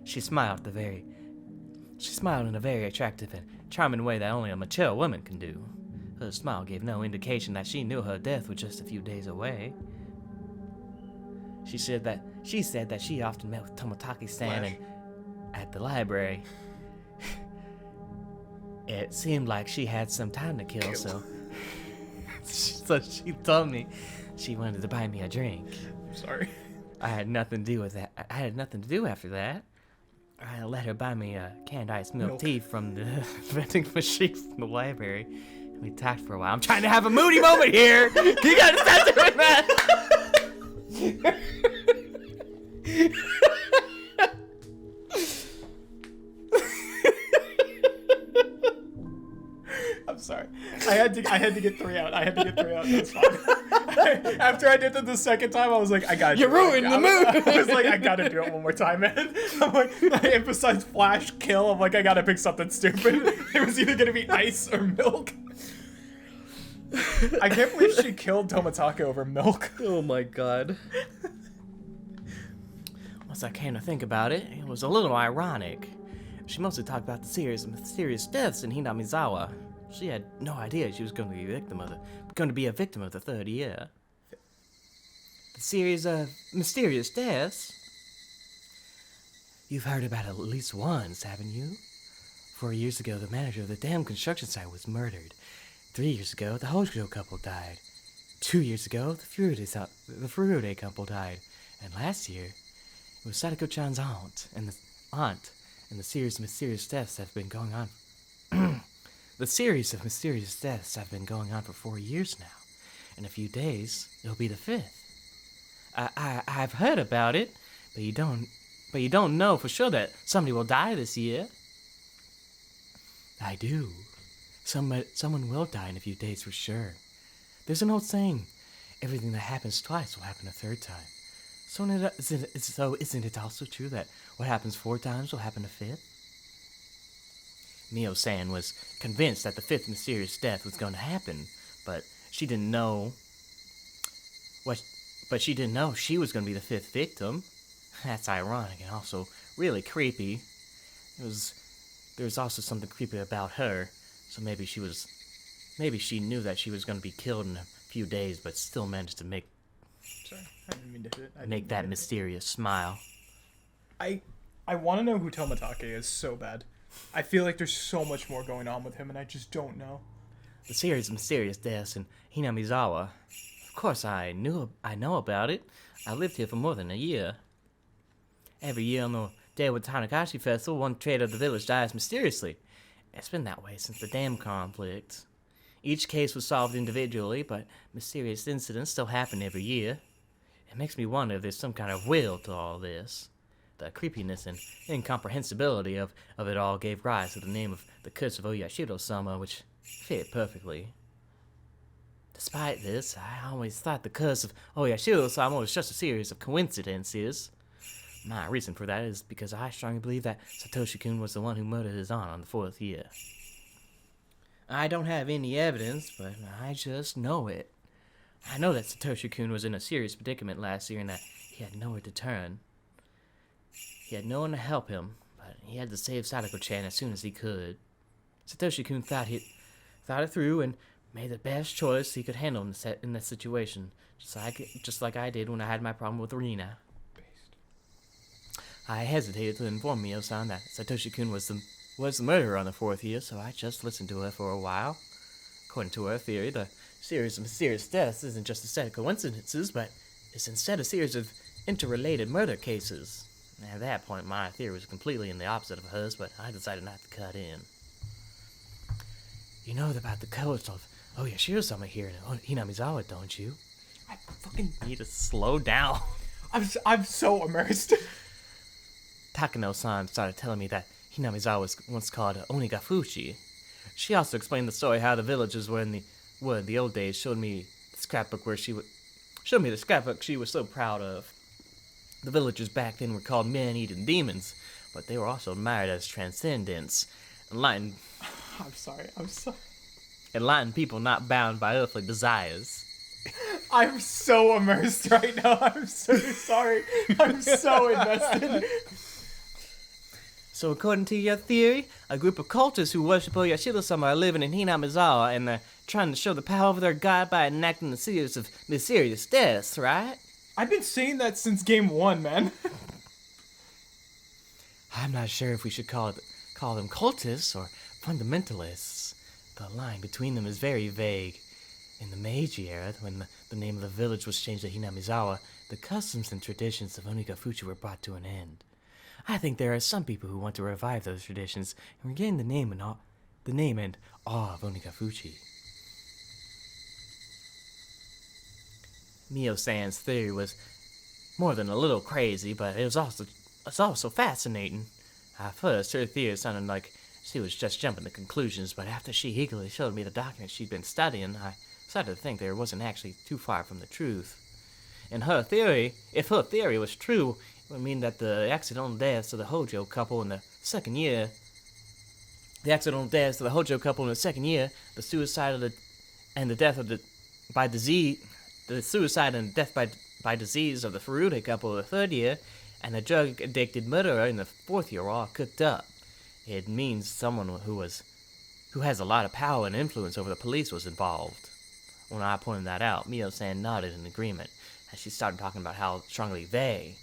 She smiled in a very attractive and charming way that only a mature woman can do. Her smile gave no indication that she knew her death was just a few days away. She said that she often met with Tomotaki-san at the library. It seemed like she had some time to kill, so she told me she wanted to buy me a drink. I'm sorry. I had nothing to do with that. I had nothing to do after that. I let her buy me a canned iced milk tea from the vending machine from the library, and we talked for a while. I'm trying to have a moody moment here. You gotta stop doing that. I'm sorry. I had to get 3 out. That's fine. After I did it the second time, I was like, I gotta. You ruined the mood. I was like, I gotta do it one more time, man. I'm like, I emphasized flash kill. I'm like, I gotta pick something stupid. It was either gonna be ice or milk. I can't believe she killed Tomataka over milk. Oh my god. Once I came to think about it, it was a little ironic. She mostly talked about the series of mysterious deaths in Hinamizawa. She had no idea she was going to be a victim of the third year. The series of mysterious deaths? You've heard about at least once, haven't you? 4 years ago, the manager of the damn construction site was murdered. 3 years ago, the Hojo couple died. 2 years ago, the Furude couple died. And last year, it was Sadako-chan's aunt. And the series of mysterious deaths have been going on. The series of mysterious deaths have been going on for 4 years now. In a few days, it'll be the 5th. I've heard about it, but you don't know for sure that somebody will die this year. I do. Someone will die in a few days for sure. There's an old saying, everything that happens twice will happen a third time. So isn't it also true that what happens 4 times will happen a 5th? Mio-san was convinced that the 5th mysterious death was going to happen, but she didn't know she was going to be the 5th victim. That's ironic and also really creepy. There was also something creepy about her. So maybe she knew that she was going to be killed in a few days, but still managed to make Sorry, I didn't mean to hit it. make that mysterious smile. I want to know who Tomatake is so bad. I feel like there's so much more going on with him, and I just don't know. The series of mysterious deaths in Hinamizawa. Of course, I know about it. I lived here for more than a year. Every year on the day of the Higurashi festival, one trader of the village dies mysteriously. It's been that way since the dam conflict. Each case was solved individually, but mysterious incidents still happen every year. It makes me wonder if there's some kind of will to all this. The creepiness and incomprehensibility of it all gave rise to the name of the Curse of Oyashiro-sama, which fit perfectly. Despite this, I always thought the Curse of Oyashiro-sama was just a series of coincidences. My reason for that is because I strongly believe that Satoshi-kun was the one who murdered his aunt on the 4th year. I don't have any evidence, but I just know it. I know that Satoshi-kun was in a serious predicament last year and that he had nowhere to turn. He had no one to help him, but he had to save Sadako-chan as soon as he could. Satoshi-kun thought it through and made the best choice he could handle in this situation, just like I did when I had my problem with Rina. I hesitated to inform Mio-san that Satoshi-kun was the murderer on the 4th year, so I just listened to her for a while. According to her theory, the series of mysterious deaths isn't just a set of coincidences, but is instead a series of interrelated murder cases. At that point, my theory was completely in the opposite of hers, but I decided not to cut in. You know about the curse of Oyashiro-sama here in Hinamizawa, don't you? I fucking Need to slow down. I'm so immersed. Takano-san started telling me that Hinamizawa was once called Onigafuchi. She also explained the story how the villagers were in the old days. Showed me the scrapbook she was so proud of. The villagers back then were called man-eating demons, but they were also admired as transcendents, enlightened people not bound by earthly desires. I'm so immersed right now. I'm so sorry. I'm so invested. So according to your theory, a group of cultists who worship Oyashiro-sama are living in Hinamizawa, and they're trying to show the power of their god by enacting a series of mysterious deaths, right? I've been saying that since game 1, man. I'm not sure if we should call them cultists or fundamentalists. The line between them is very vague. In the Meiji era, when the name of the village was changed to Hinamizawa, the customs and traditions of Onigafuchi were brought to an end. I think there are some people who want to revive those traditions and regain the name and awe of Onigafuchi. Mio-san's theory was more than a little crazy, but it's also fascinating. At first, her theory sounded like she was just jumping to conclusions, but after she eagerly showed me the documents she'd been studying, I started to think there wasn't actually too far from the truth. In her theory, if her theory was true, it would mean that the accidental deaths of the Hojo couple in the second year, the suicide and the death by disease of the Furude couple in the 3rd year, and the drug-addicted murderer in the 4th year were all cooked up. It means someone who has a lot of power and influence over the police was involved. When I pointed that out, Mio-san nodded in agreement, as she started talking about how strongly they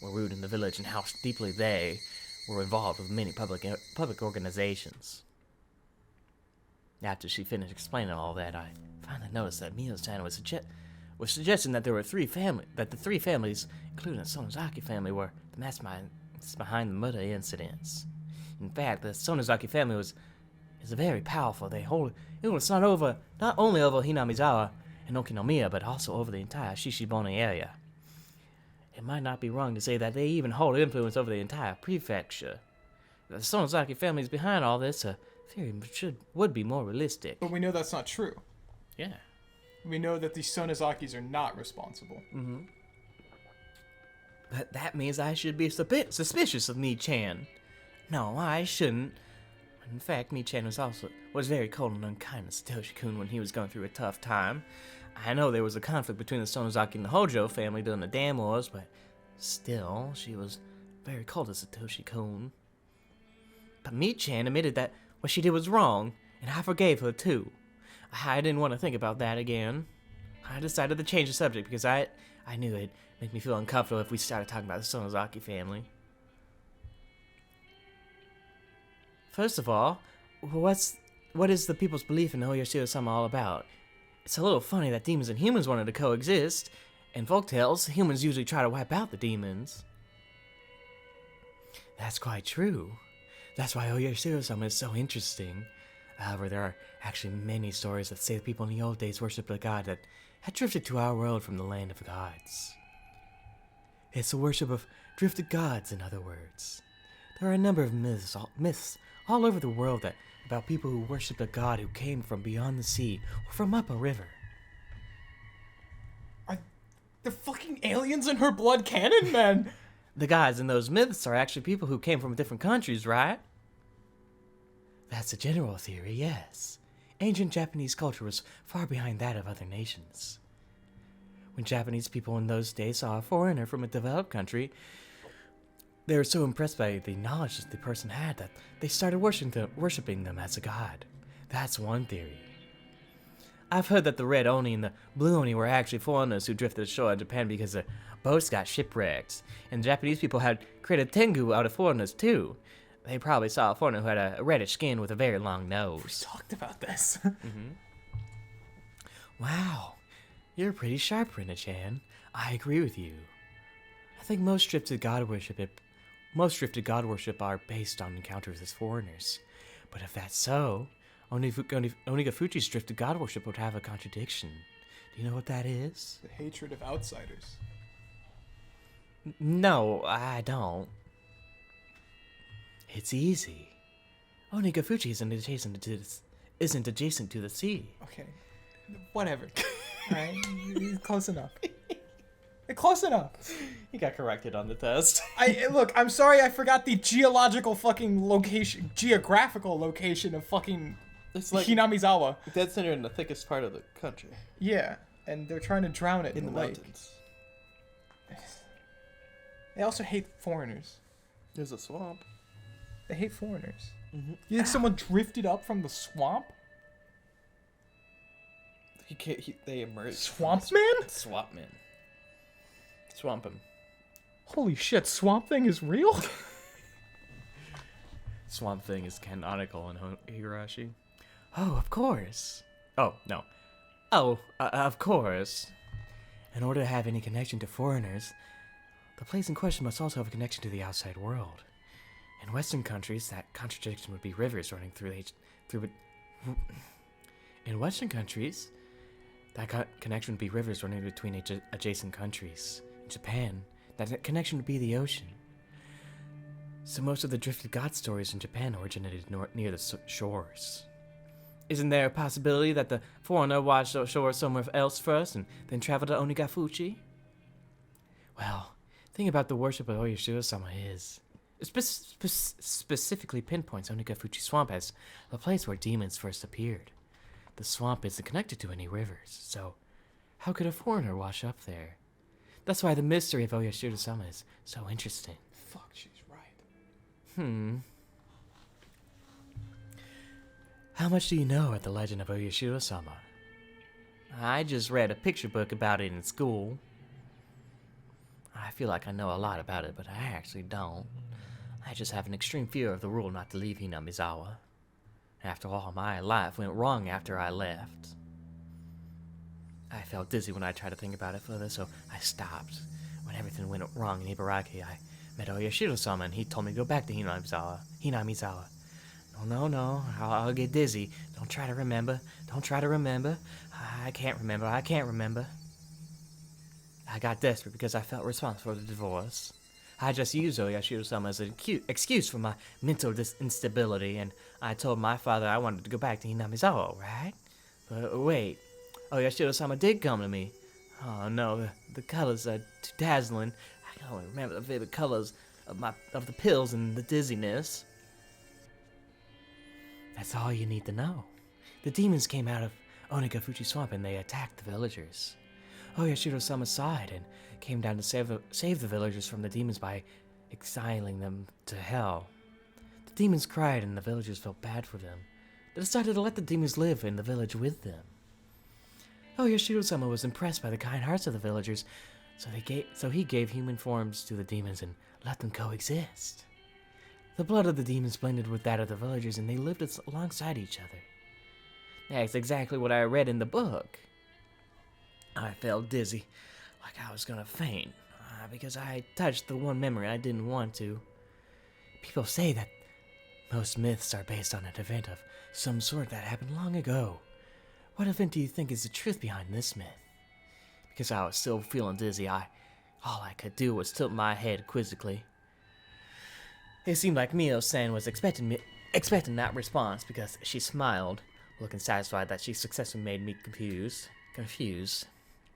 were rooted in the village and how deeply they were involved with many public organizations. After she finished explaining all that, I finally noticed that Mio-san was suggesting that the three families, including the Sonozaki family, were the masterminds behind the murder incidents. In fact, the Sonozaki family is very powerful. They hold influence not only over Hinamizawa and Okinomiya, but also over the entire Shishibone area. It might not be wrong to say that they even hold influence over the entire prefecture. The Sonozaki family is behind all this. A theory would be more realistic. But we know that's not true. Yeah. We know that the Sonozakis are not responsible. Mm-hmm. But that means I should be suspicious of Mi-chan. No, I shouldn't. In fact, Mi-chan was very cold and unkind to Satoshi-kun when he was going through a tough time. I know there was a conflict between the Sonozaki and the Hojo family during the dam wars, but still, she was very cold to Satoshi-kun. But Mi-chan admitted that what she did was wrong, and I forgave her too. I didn't want to think about that again. I decided to change the subject because I knew it'd make me feel uncomfortable if we started talking about the Sonozaki family. First of all, what is the people's belief in Oyashiro-sama all about? It's a little funny that demons and humans wanted to coexist. In folktales, humans usually try to wipe out the demons. That's quite true. That's why Oyashiro-sama is so interesting. However, there are actually many stories that say the people in the old days worshipped a god that had drifted to our world from the land of gods. It's the worship of drifted gods, in other words. There are a number of myths all over the world about people who worshipped a god who came from beyond the sea or from up a river. Are the fucking aliens in her blood canon, man? The gods in those myths are actually people who came from different countries, right? That's a general theory, yes. Ancient Japanese culture was far behind that of other nations. When Japanese people in those days saw a foreigner from a developed country, they were so impressed by the knowledge that the person had that they started worshipping them as a god. That's one theory. I've heard that the red oni and the blue oni were actually foreigners who drifted ashore in Japan because their boats got shipwrecked, and Japanese people had created tengu out of foreigners too. They probably saw a foreigner who had a reddish skin with a very long nose. Talked about this. Wow, you're pretty sharp, Rina-chan. I agree with you. I think most drifted god worship are based on encounters with foreigners. But if that's so, Onigafuchi's drifted god worship would have a contradiction. Do you know what that is? The hatred of outsiders. No, I don't. It's easy. Onigafuchi isn't adjacent to the sea. Okay, whatever. Alright, close enough. Close enough. He got corrected on the test. Look, I'm sorry I forgot the geographical location of fucking It's like Hinamizawa. dead center in the thickest part of the country. Yeah, and they're trying to drown it In in the lake. mountains. They also hate foreigners. There's a swamp. They hate foreigners. You think someone drifted up from the swamp? They emerged. Swamp Man? Swamp man. Swamp him. Holy shit, Swamp Thing is real? Swamp Thing is canonical in Higurashi. Oh, of course. Oh, no. Oh, of course. In order to have any connection to foreigners, the place in question must also have a connection to the outside world. In Western countries, that contradiction would be rivers running In Western countries, that connection would be rivers running between adjacent countries. In Japan, that connection would be the ocean. So most of the drifted god stories in Japan originated near the shores. Isn't there a possibility that the foreigner watched ashore somewhere else first and then traveled to Onigafuchi? Well, the thing about the worship of Oyashiro-sama is, it specifically pinpoints Onigafuchi Swamp as the place where demons first appeared. The swamp isn't connected to any rivers, so how could a foreigner wash up there? That's why the mystery of Oyashiro-sama is so interesting. Fuck, she's right. How much do you know of the legend of Oyashiro-sama? I just read a picture book about it in school. I feel like I know a lot about it, but I actually don't. I just have an extreme fear of the rule not to leave Hinamizawa. After all, my life went wrong after I left. I felt dizzy when I tried to think about it further, so I stopped. When everything went wrong in Ibaraki, I met Oyashiro-sama, and he told me to go back to Hinamizawa. No, I'll get dizzy. Don't try to remember. I can't remember. I got desperate because I felt responsible for the divorce. I just used Oyashiro-sama as an excuse for my mental instability, and I told my father I wanted to go back to Hinamizawa, right? But wait, Oyashiro-sama did come to me. Oh no, the colors are too dazzling. I can only remember the vivid colors of the pills and the dizziness. That's all you need to know. The demons came out of Onigafuchi Swamp and they attacked the villagers. Oyashiro-sama saw it and came down to save the villagers from the demons by exiling them to hell. The demons cried and the villagers felt bad for them. they decided to let the demons live in the village with them. Yashiro-sama was impressed by the kind hearts of the villagers, so he gave human forms to the demons and let them coexist. The blood of the demons blended with that of the villagers, and they lived alongside each other. That's exactly what I read in the book. I felt dizzy, like I was gonna faint, because I touched the one memory I didn't want to. People say that most myths are based on an event of some sort that happened long ago. What event do you think is the truth behind this myth? Because I was still feeling dizzy, all I could do was tilt my head quizzically. It seemed like Mio-san was expecting that response because she smiled, looking satisfied that she successfully made me confused.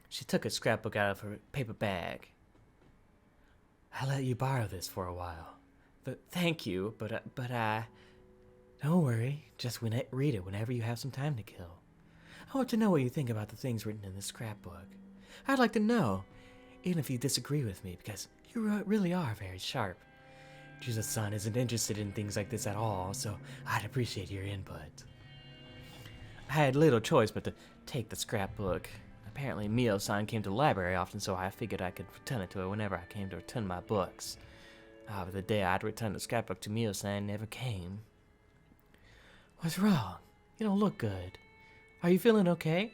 She took a scrapbook out of her paper bag. "I'll let you borrow this for a while. Thank you, but don't worry. Just read it whenever you have some time to kill. I want to know what you think about the things written in this scrapbook. I'd like to know, even if you disagree with me, because you really are very sharp. Jesus-san isn't interested in things like this at all, so I'd appreciate your input." I had little choice but to take the scrapbook. Apparently Mio-san came to the library often, so I figured I could return it to her whenever I came to return my books. However, the day I'd returned the scrapbook to Mio-san never came. "What's wrong? You don't look good. Are you feeling okay?"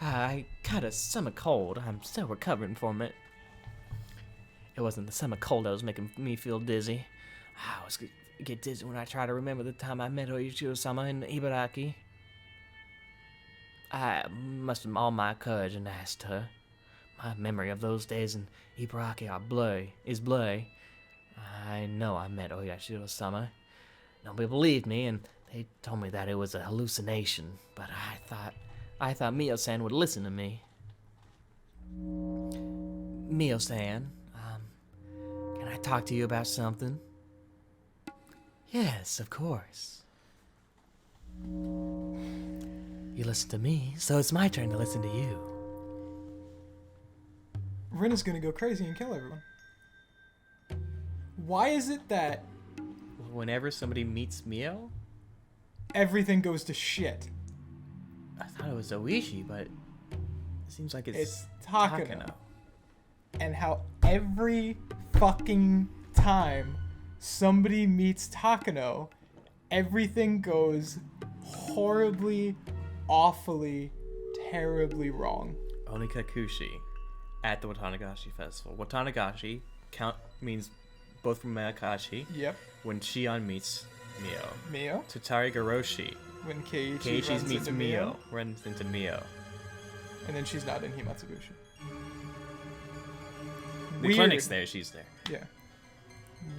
"I got a summer cold. I'm still recovering from it." It wasn't the summer cold that was making me feel dizzy. I always get dizzy when I try to remember the time I met Oichiro-sama in Ibaraki. I mustered all my courage and asked her. My memory of those days in Ibaraki is blurry. I know I met Oyashiro-sama. Nobody believed me, and they told me that it was a hallucination, but I thought Mio-san would listen to me. "Mio-san, can I talk to you about something?" "Yes, of course." "You listen to me, so it's my turn to listen to you." Rin is gonna go crazy and kill everyone. Why is it that Whenever somebody meets Mio, everything goes to shit? I thought it was Oishi, but it seems like It's Takano. And how every fucking time somebody meets Takano, everything goes horribly, awfully, terribly wrong. Onikakushi at the Watanagashi Festival. Watanagashi means both from Mayakashi. Yep. When Shion meets Mio. Mio. Tatari Garoshi. When Keiichi Keiichi runs meets into Mio. Runs into Mio. And then she's not in Himatsubushi. The Weird. clinic's there, she's there. Yeah.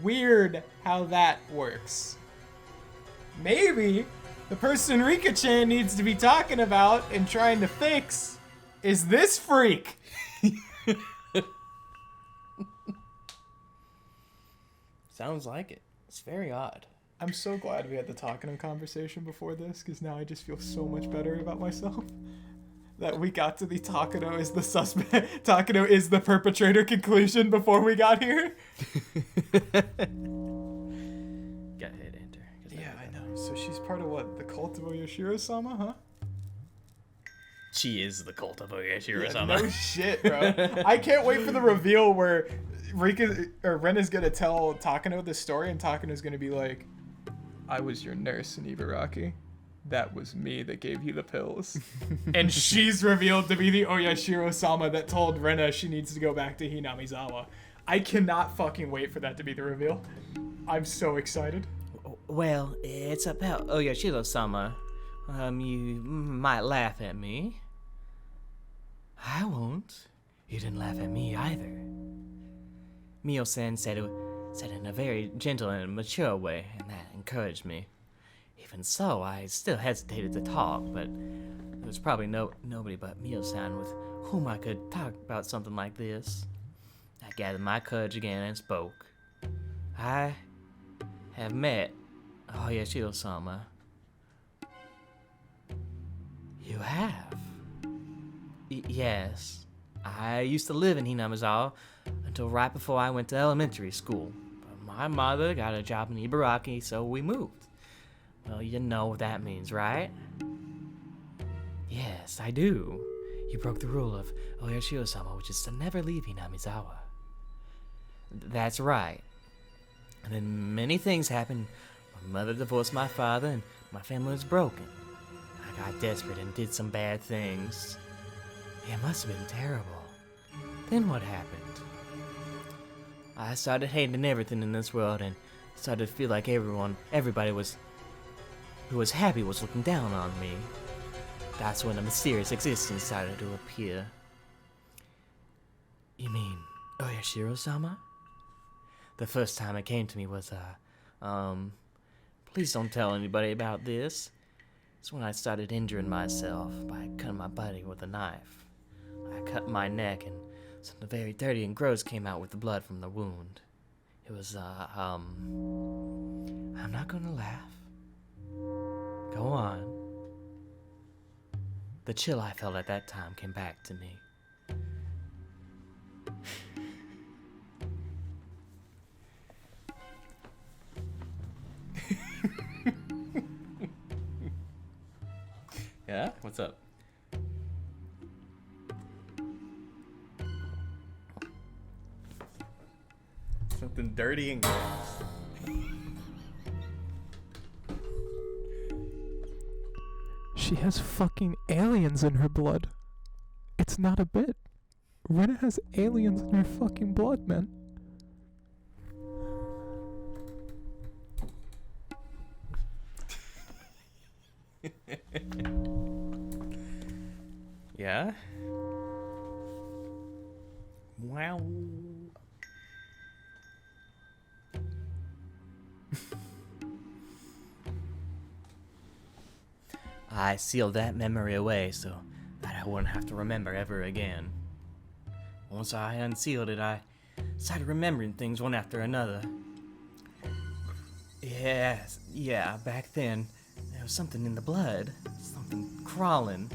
Weird how that works. Maybe the person Rika-chan needs to be talking about and trying to fix is this freak. Sounds like it. It's very odd. I'm so glad we had the Takano conversation before this, because now I just feel so much better about myself. That we got to the Takano is the suspect, Takano is the perpetrator conclusion before we got here. Gotta hit enter. Yeah, I know. So she's part of what? The cult of Oyashiro-sama, huh? She is the cult of Yeah, Oyashiro-sama. no shit, bro. I can't wait for the reveal where Ren is gonna tell Takano this story, and Takano's gonna be like, "I was your nurse in Ibaraki. That was me that gave you the pills." And she's revealed to be the Oyashiro-sama that told Rena she needs to go back to Hinamizawa. I cannot fucking wait for that to be the reveal. I'm so excited. Well, it's about Oyashiro-sama. You might laugh at me. I won't. You didn't laugh at me either. Mio-san said in a very gentle and mature way, and that encouraged me. Even so, I still hesitated to talk, but there was probably nobody but Mio-san with whom I could talk about something like this. I gathered my courage again and spoke. I have met Oyashiro-sama. You have? Yes. I used to live in Hinamizawa until right before I went to elementary school. But my mother got a job in Ibaraki, so we moved. Well, you know what that means, right? Yes, I do. You broke the rule of Oyashiro-sama, which is to never leave Hinamizawa. That's right. And then many things happened. My mother divorced my father, and my family was broken. I got desperate and did some bad things. It must have been terrible. Then what happened? I started hating everything in this world and started to feel like everybody who was happy was looking down on me. That's when a mysterious existence started to appear. You mean Oyashiro-sama? The first time it came to me was, please don't tell anybody about this. It's when I started injuring myself by cutting my body with a knife. I cut my neck and something very dirty and gross came out with the blood from the wound. It was, I'm not gonna laugh. Go on. The chill I felt at that time came back to me. Yeah? What's up? Something dirty and gross. She has fucking aliens in her blood. It's not a bit. Rena has aliens in her fucking blood, man. Yeah? Wow. I sealed that memory away so that I wouldn't have to remember ever again. Once I unsealed it, I started remembering things one after another. Yeah, back then, there was something in the blood. Something crawling.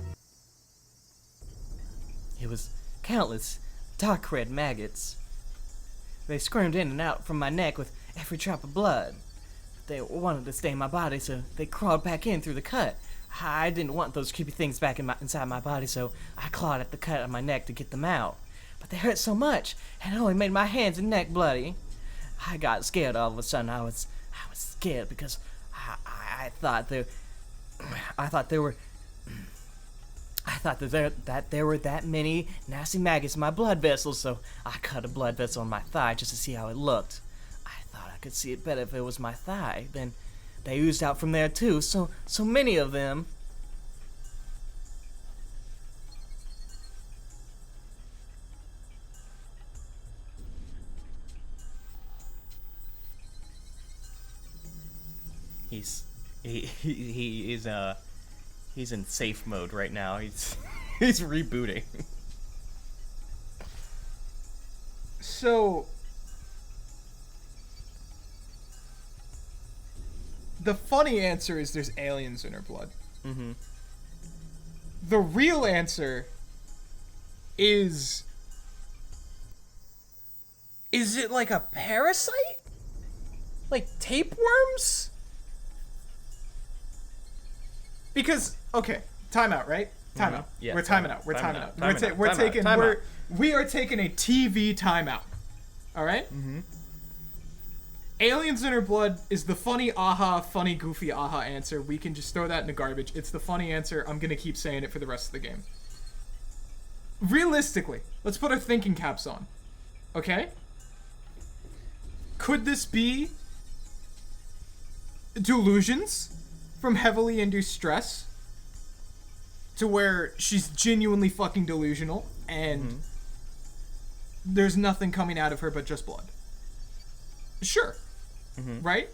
It was countless dark red maggots. They squirmed in and out from my neck with every drop of blood. They wanted to stain my body, so they crawled back in through the cut. I didn't want those creepy things back inside my body, so I clawed at the cut on my neck to get them out. But they hurt so much, and it only made my hands and neck bloody. I got scared all of a sudden. I was scared because I thought there were that many nasty maggots in my blood vessels, so I cut a blood vessel on my thigh just to see how it looked. I thought I could see it better if it was my thigh. Then they oozed out from there too, so many of them. He's in safe mode right now. He's rebooting. So, the funny answer is there's aliens in her blood. Mm-hmm. The real answer is it like a parasite? Like tapeworms? Because, okay, time out, right? Time out. Yeah, We're timing out. We're time timing out. out. Time out. We're Time taking out. we are taking a TV timeout. All right? Mm-hmm. Aliens in her blood is the funny goofy aha answer. We can just throw that in the garbage. It's the funny answer. I'm going to keep saying it for the rest of the game. Realistically, let's put our thinking caps on. Okay? Could this be delusions from heavily induced stress to where she's genuinely fucking delusional and there's nothing coming out of her but just blood? Sure. Right?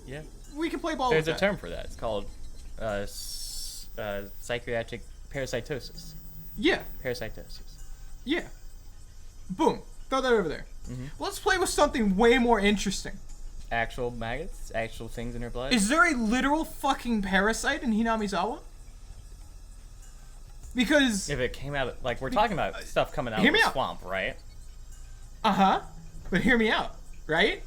Yeah. We can play ball There's with a that. term for that. It's called psychiatric parasitosis. Yeah. Parasitosis. Yeah. Boom. Throw that over there. Let's play with something way more interesting. Actual maggots, actual things in her blood. Is there a literal fucking parasite in Hinamizawa? Because... If it came out, like, we're talking about stuff coming out of hear me the out. swamp, right? Uh-huh. But hear me out, right?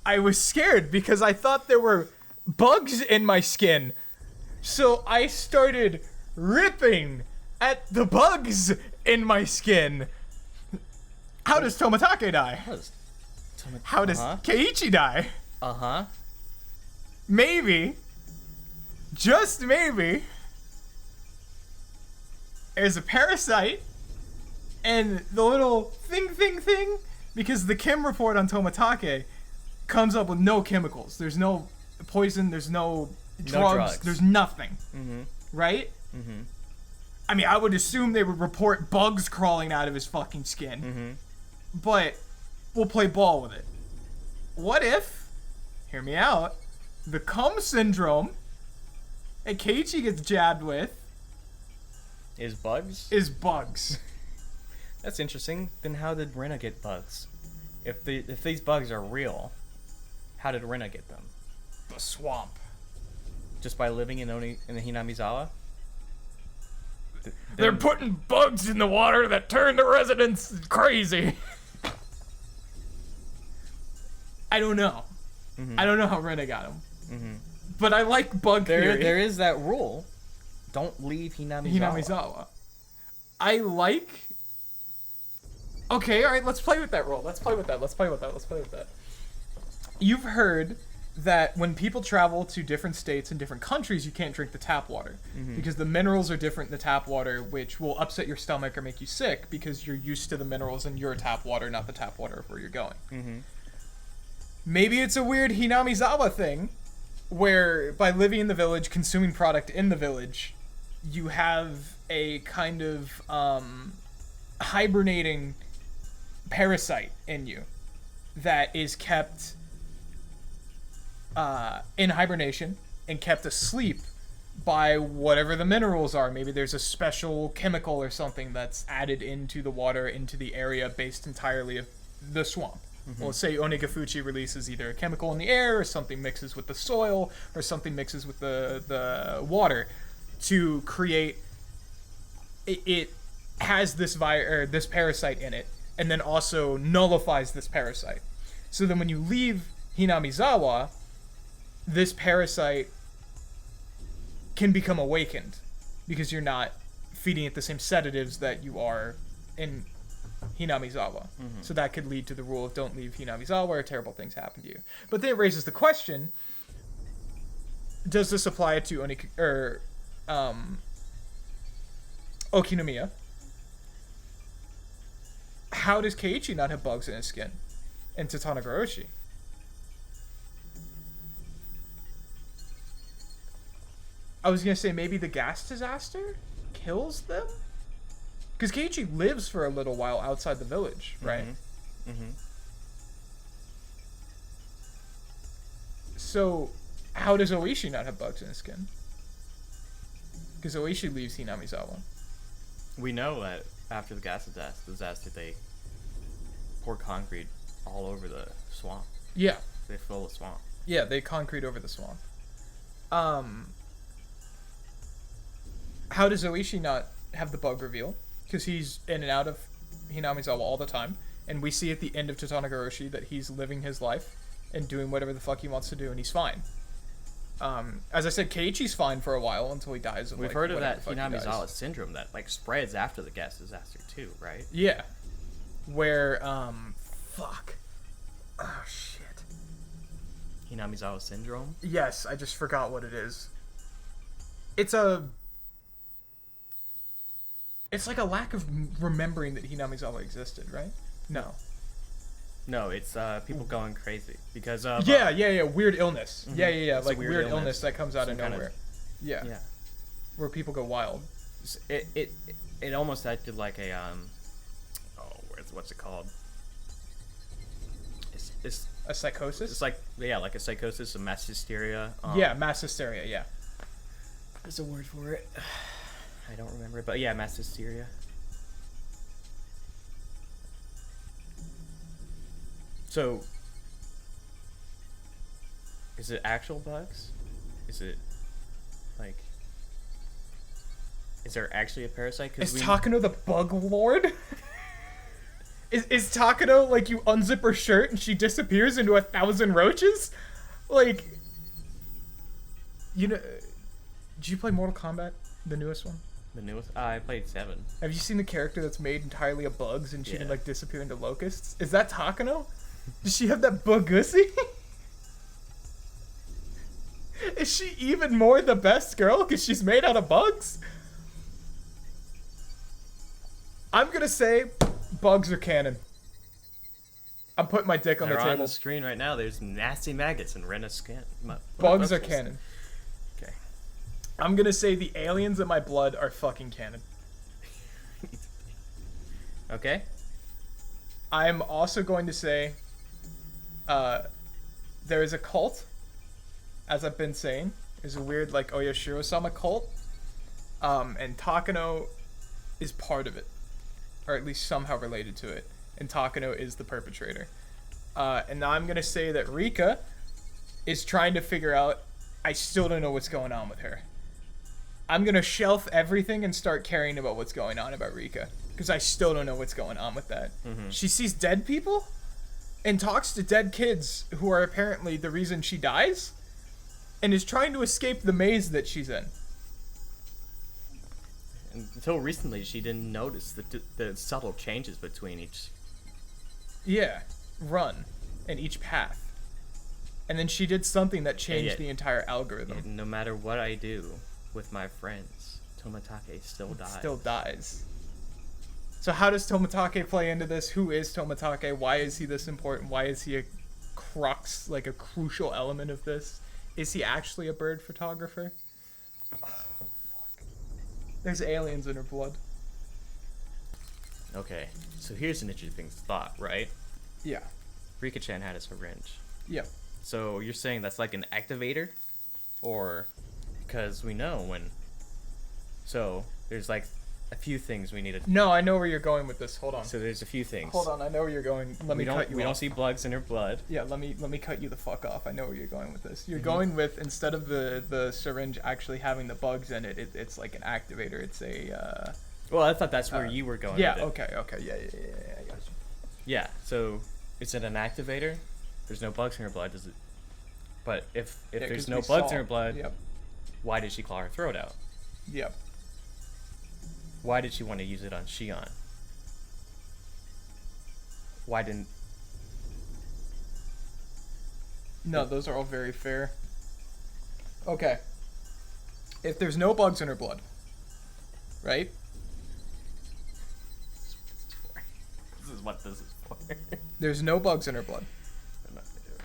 I was scared because I thought there were bugs in my skin. So I started ripping at the bugs in my skin. How does Tomatake die? How does Keiichi die? Uh-huh. Maybe, just maybe, there's a parasite and the little thing, because the chem report on Tomatake comes up with no chemicals. There's no poison, there's no drugs. There's nothing. Mm-hmm. Right? Mm-hmm. I mean, I would assume they would report bugs crawling out of his fucking skin. Mm-hmm. But we'll play ball with it. What if, hear me out, the cum syndrome that Keiichi gets jabbed with is bugs? Is bugs. That's interesting. Then how did Rena get bugs? If these bugs are real, how did Rena get them? The swamp. Just by living in the Hinamizawa? They're putting bugs in the water that turn the residents crazy. I don't know. Mm-hmm. I don't know how Rena got them. Mm-hmm. But I like bug theory. There is that rule. Don't leave Hinamizawa. I like... Okay, alright, let's play with that rule. Let's play with that. You've heard that when people travel to different states and different countries, you can't drink the tap water. Mm-hmm. Because the minerals are different in the tap water, which will upset your stomach or make you sick because you're used to the minerals in your tap water, not the tap water of where you're going. Mm-hmm. Maybe it's a weird Hinamizawa thing, where by living in the village, consuming product in the village, you have a kind of hibernating parasite in you that is kept in hibernation and kept asleep by whatever the minerals are. Maybe there's a special chemical or something that's added into the water, into the area based entirely of the swamp. Mm-hmm. Well, say Onigafuchi releases either a chemical in the air, or something mixes with the soil, or something mixes with the water to create. It has this this parasite in it, and then also nullifies this parasite. So then, when you leave Hinamizawa, this parasite can become awakened because you're not feeding it the same sedatives that you are in Hinamizawa. Mm-hmm. So that could lead to the rule of don't leave Hinamizawa or terrible things happen to you. But then it raises the question, does this apply to Okinomiya? How does Keiichi not have bugs in his skin? And Tsumihoroboshi? I was gonna say maybe the gas disaster kills them? Because Keiichi lives for a little while outside the village, right? Mm-hmm. Mm-hmm. So, how does Oishi not have bugs in his skin? Because Oishi leaves Hinamizawa. We know that after the gas disaster, they poured concrete all over the swamp. Yeah. They fill the swamp. Yeah, they concrete over the swamp. How does Oishi not have the bug reveal? Because he's in and out of Hinamizawa all the time, and we see at the end of Tsumihoroboshi that he's living his life and doing whatever the fuck he wants to do, and he's fine. As I said, Keiichi's fine for a while until he dies. We've heard of that Hinamizawa syndrome that spreads after the gas disaster too, right? Yeah, where fuck, oh shit, Hinamizawa syndrome. Yes, I just forgot what it is. It's like a lack of remembering that Hinamizawa existed, right? No, it's people going crazy because of weird illness. Mm-hmm. Yeah, like weird illness that comes out of nowhere. Yeah, where people go wild. It almost acted like a what's it called? It's a psychosis. It's like a psychosis, a mass hysteria. Mass hysteria. Yeah, there's a word for it. I don't remember it, but yeah, mass hysteria. So, is it actual bugs? Is it, is there actually a parasite? Is Takano the bug lord? Is Takano like you unzip her shirt and she disappears into 1,000 roaches? Like, you know, did you play Mortal Kombat, the newest one? The newest? I played 7. Have you seen the character that's made entirely of bugs and she can like disappear into locusts? Is that Takano? Does she have that bugussy? Is she even more the best girl because she's made out of bugs? I'm gonna say bugs are canon. I'm putting my dick on the They're on table. the screen right now. There's nasty maggots in Rena's skin. Bugs are canon. Okay. I'm gonna say the aliens in my blood are fucking canon. Okay. I'm also going to say there is a cult, as I've been saying. There's a weird like Oyashiro-sama cult. And Takano is part of it. Or at least somehow related to it. And Takano is the perpetrator. And now I'm going to say that Rika is trying to figure out... I still don't know what's going on with her. I'm going to shelf everything and start caring about what's going on about Rika. Because I still don't know what's going on with that. Mm-hmm. She sees dead people and talks to dead kids who are apparently the reason she dies. And is trying to escape the maze that she's in. Until recently, she didn't notice the subtle changes between each. Yeah, run in each path. And then she did something that changed yet- the entire algorithm. No matter what I do with my friends, Tomatake still dies. Still dies. So how does Tomatake play into this? Who is Tomatake? Why is he this important? Why is he a crux, like a crucial element of this? Is he actually a bird photographer? There's aliens in her blood. Okay, so here's an interesting thought, right? Yeah. Rika-chan had a syringe. Yeah. So you're saying that's like an activator? Or, because we know when... So, there's like a few things we need to... No, I know where you're going with this. Hold on. So there's a few things. Hold on, I know where you're going. Let me cut you We off. don't see bugs in her blood. Yeah, let me cut you the fuck off. I know where you're going with this. You're going with, instead of the syringe actually having the bugs in it, it's like an activator. It's a Well, I thought that's where you were going yeah, with it. okay, yeah, I got you. Yeah, so is it an activator? There's no bugs in her blood, does it? But if Yeah, there's 'cause no we bugs saw- in her blood, Yep. why did she claw her throat out? Yep. Why did she want to use it on Shion? Why didn't... No, those are all very fair. Okay. If there's no bugs in her blood, right? This is what this is for. There's no bugs in her blood. I'm not gonna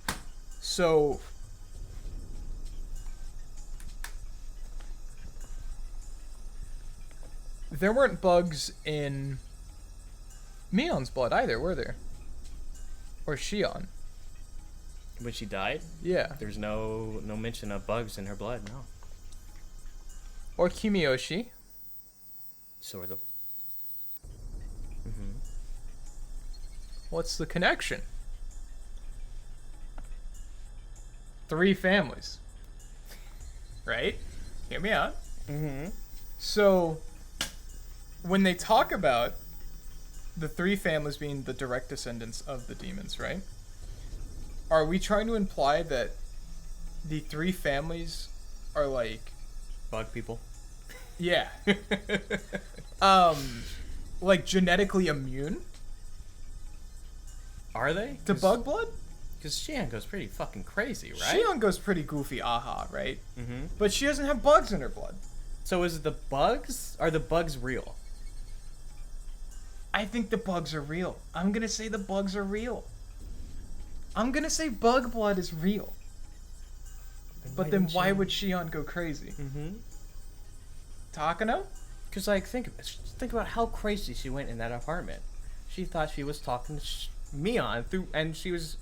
do it. So there weren't bugs in Mion's blood either, were there? Or Shion? When she died, Yeah. there's no mention of bugs in her blood, no. Or Kimiyoshi? Sort of. What's the connection? 3 families. Right? Hear me out. So, when they talk about the 3 families being the direct descendants of the demons, right? Are we trying to imply that the 3 families are like, Bug people? yeah, like genetically immune Are they? to bug blood? Because Shion goes pretty fucking crazy, right? Shion goes pretty goofy, aha, right? Mm-hmm. But she doesn't have bugs in her blood. So is it the bugs? Are the bugs real? I think the bugs are real. I'm gonna say the bugs are real. I'm gonna say bug blood is real. But then why would Shion go crazy? Mm-hmm. Takano? Because, like, think about how crazy she went in that apartment. She thought she was talking to Mion through, and she was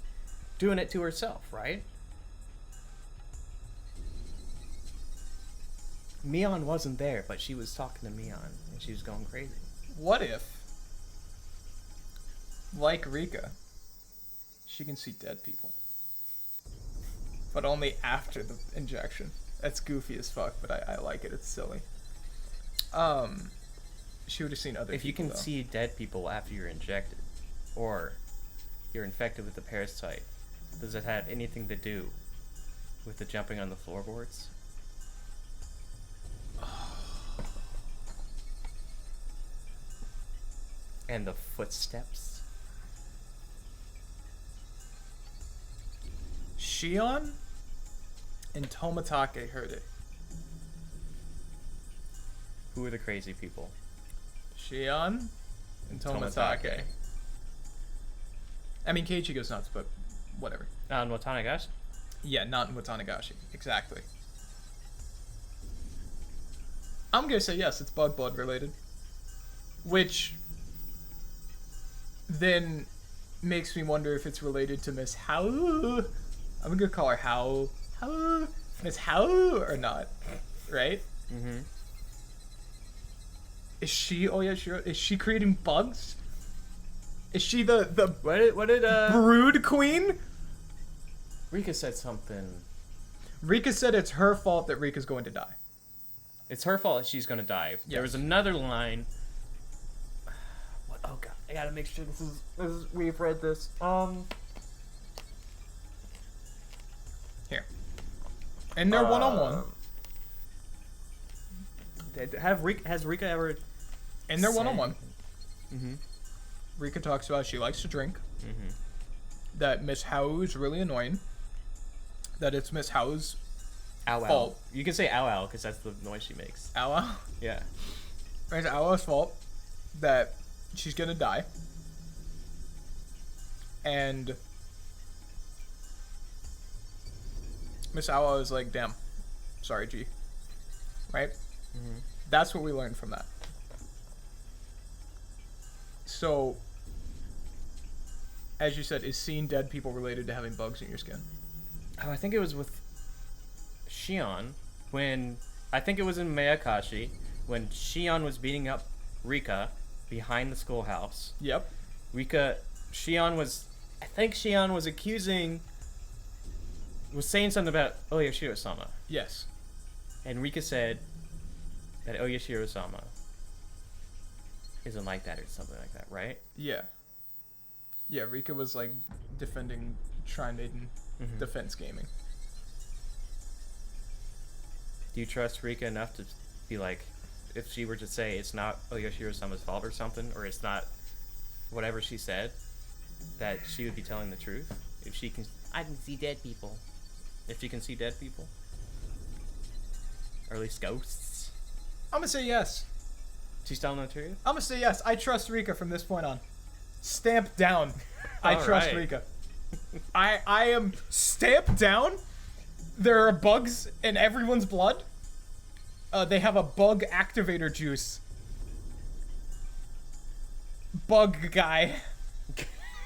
doing it to herself, right? Mion wasn't there, but she was talking to Mion, and she was going crazy. What if, like Rika, she can see dead people? But only after the injection. That's goofy as fuck, but I like it. It's silly. She would have seen other If you people, can though. see dead people after you're injected, or you're infected with the parasite, does it have anything to do with the jumping on the floorboards? And the footsteps? Shion and Tomatake heard it. Who are the crazy people? Shion and Tomatake. Tomatake. I mean, Keiichi goes nuts, but whatever. And Watanagashi? Yeah, not in Watanagashi. Exactly. I'm gonna say yes, it's bug blood related. Which then makes me wonder if it's related to Miss How. I'm gonna call her How. Miss How or not. Right? Mm-hmm. Is she Oyashiro? Is she creating bugs? Is she the What did brood queen? Rika said something. Rika said it's her fault that Rika's going to die. It's her fault she's gonna die. There was another line. What? Oh god, I gotta make sure this is we've read this. Here. And they're one-on-one. Has Rika ever? And they're said- one-on-one. Mm-hmm. Rika talks about she likes to drink. Mm-hmm. That Miss Howe is really annoying. That it's Miss Howe's Ow ow. fault. You can say ow ow because that's the noise she makes. Awa. Yeah. It's Awa's fault that she's gonna die. And Miss Awa is like, damn. Sorry, G. Right? Mm-hmm. That's what we learned from that. So, as you said, is seeing dead people related to having bugs in your skin? Oh, I think it was with Shion when I think it was in Mayakashi when Shion was beating up Rika behind the schoolhouse. Yep. Shion was saying something about Oyashiro-sama, Yes. and Rika said that Oyashiro-sama isn't like that or something like that, right? Yeah. Yeah, Rika was like defending Tri-Maiden Mhm. defense gaming. Do you trust Rika enough to be like, if she were to say it's not Oyashiro-sama's fault or something, or it's not whatever she said, that she would be telling the truth? If she can, I can see dead people. If she can see dead people, or at least ghosts, I'm gonna say yes. she's telling the truth. I'm gonna say yes. I trust Rika from this point on. Stamp down. I All trust right. Rika. I am stamped down. There are bugs in everyone's blood. They have a bug activator juice. Bug guy.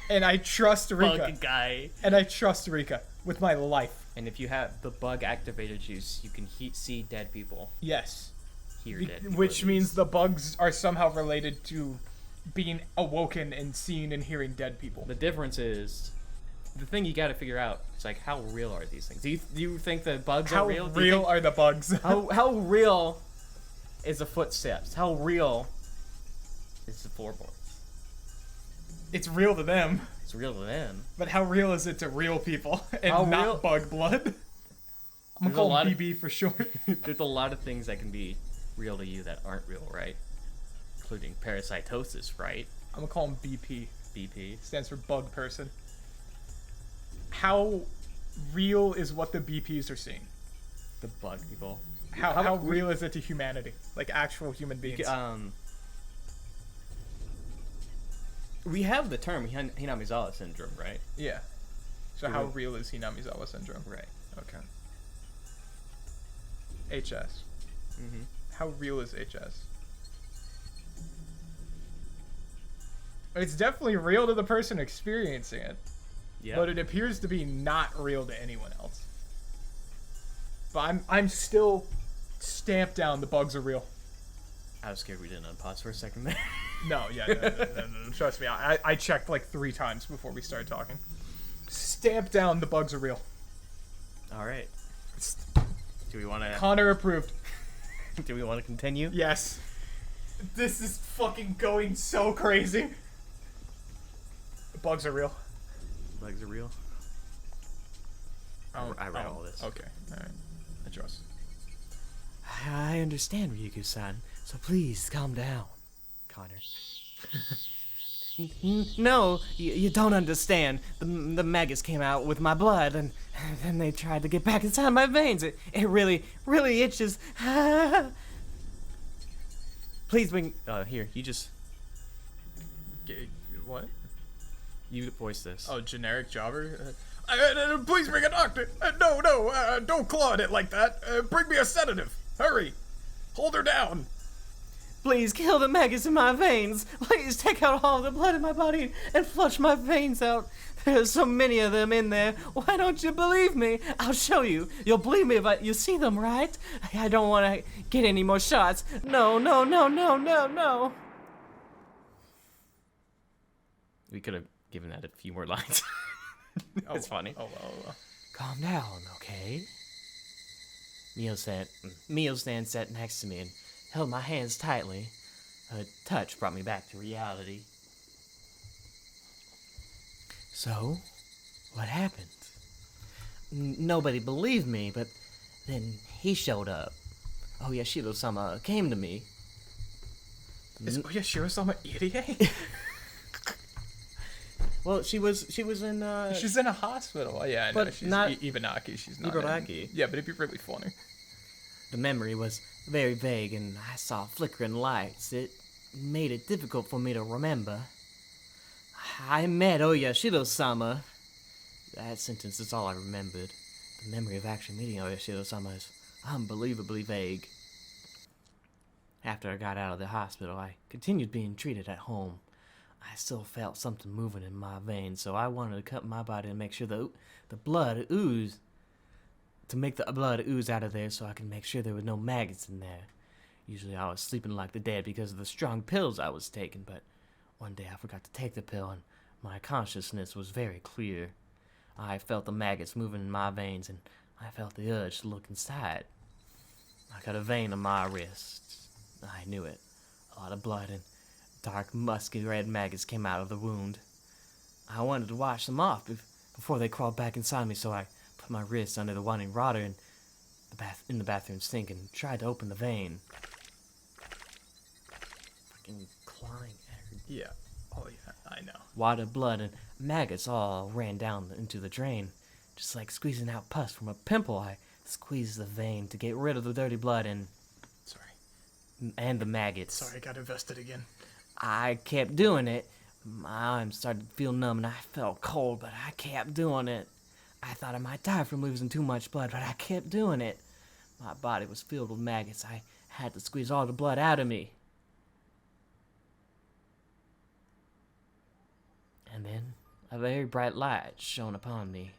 And I trust Rika. Bug guy. And I trust Rika with my life. And if you have the bug activated juice, you can see dead people, Yes. hear dead people. Which at means least. the bugs are somehow related to being awoken and seeing and hearing dead people. The difference is, the thing you got to figure out is like, how real are these things? Do you think the bugs How are real? real are the bugs? How real is the footsteps? How real is the floorboards? It's real to them, It's real to them. but how real is it to real people and How not real- bug blood? I'm There's gonna a call lot him of- BB for short. There's a lot of things that can be real to you that aren't real, right? Including parasitosis, right? I'm gonna call him BP. BP. Stands for bug person. How real is what the BPs are seeing? The bug people. How real is it to humanity? Like actual human beings? We have the term Hinamizawa syndrome, right? Yeah. So Do how we- real is Hinamizawa syndrome? Right. Okay. HS. Mm-hmm. How real is HS? It's definitely real to the person experiencing it, Yeah. but it appears to be not real to anyone else. But I'm still stamped down the bugs are real. I was scared we didn't unpause for a second there. No, yeah, no, trust me. I checked like 3 times before we started talking. Stamp down the bugs are real. All right. Do we want to? Connor approved. Do we want to continue? Yes. This is fucking going so crazy. Bugs are real. Legs are real. I read all this. Okay, alright. I trust. I understand, Ryugu-san, so please calm down. Connor. No, you don't understand. The maggots came out with my blood, and then they tried to get back inside my veins. It really, really itches. Please bring... here, you just... What? You voice this. Oh, generic jobber? Please bring a doctor! No, don't claw at it like that! Bring me a sedative! Hurry! Hold her down! Please kill the maggots in my veins. Please take out all the blood in my body and flush my veins out. There's so many of them in there. Why don't you believe me? I'll show you. You'll believe me if you see them, right? I don't want to get any more shots. No. We could have given that a few more lines. It's funny. Oh, well. Calm down, okay? Mio-san sat next to me and held my hands tightly. Her touch brought me back to reality. So, what happened? Nobody believed me, but then he showed up. Oyashiro-sama came to me. Is Oyashiro-sama Irie? Well, she was in She's in a hospital. Oh, yeah, I know. But She's not- Ibaraki. She's not Ibaraki. Yeah, but it'd be really funny. The memory was very vague, and I saw flickering lights. It made it difficult for me to remember. I met Oyashiro-sama. That sentence is all I remembered. The memory of actually meeting Oyashiro-sama is unbelievably vague. After I got out of the hospital, I continued being treated at home. I still felt something moving in my veins, so I wanted to cut my body and make sure the blood oozed. To make the blood ooze out of there so I could make sure there were no maggots in there. Usually I was sleeping like the dead because of the strong pills I was taking, but one day I forgot to take the pill and my consciousness was very clear. I felt the maggots moving in my veins and I felt the urge to look inside. I got a vein on my wrist. I knew it. A lot of blood and dark musky red maggots came out of the wound. I wanted to wash them off before they crawled back inside me, so I put my wrist under the running water in the bathroom sink and tried to open the vein. Fucking clawing at her. Yeah. Oh, yeah, I know. Water, blood, and maggots all ran down into the drain. Just like squeezing out pus from a pimple, I squeezed the vein to get rid of the dirty blood and the maggots. Sorry, I got invested again. I kept doing it. My arms started to feel numb and I felt cold, but I kept doing it. I thought I might die from losing too much blood, but I kept doing it. My body was filled with maggots. I had to squeeze all the blood out of me. And then a very bright light shone upon me.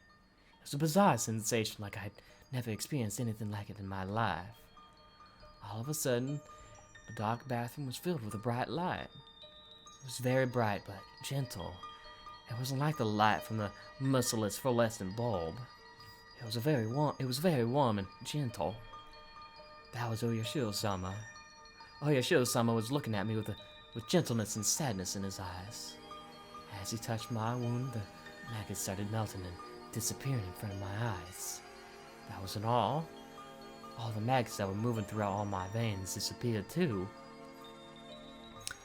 It was a bizarre sensation, like I'd never experienced anything like it in my life. All of a sudden, the dark bathroom was filled with a bright light. It was very bright, but gentle. It wasn't like the light from the merciless fluorescent bulb. It was very warm and gentle. That was Oyashiro-sama. Oyashiro-sama was looking at me with gentleness and sadness in his eyes. As he touched my wound, the maggots started melting and disappearing in front of my eyes. That wasn't all. All the maggots that were moving throughout all my veins disappeared too.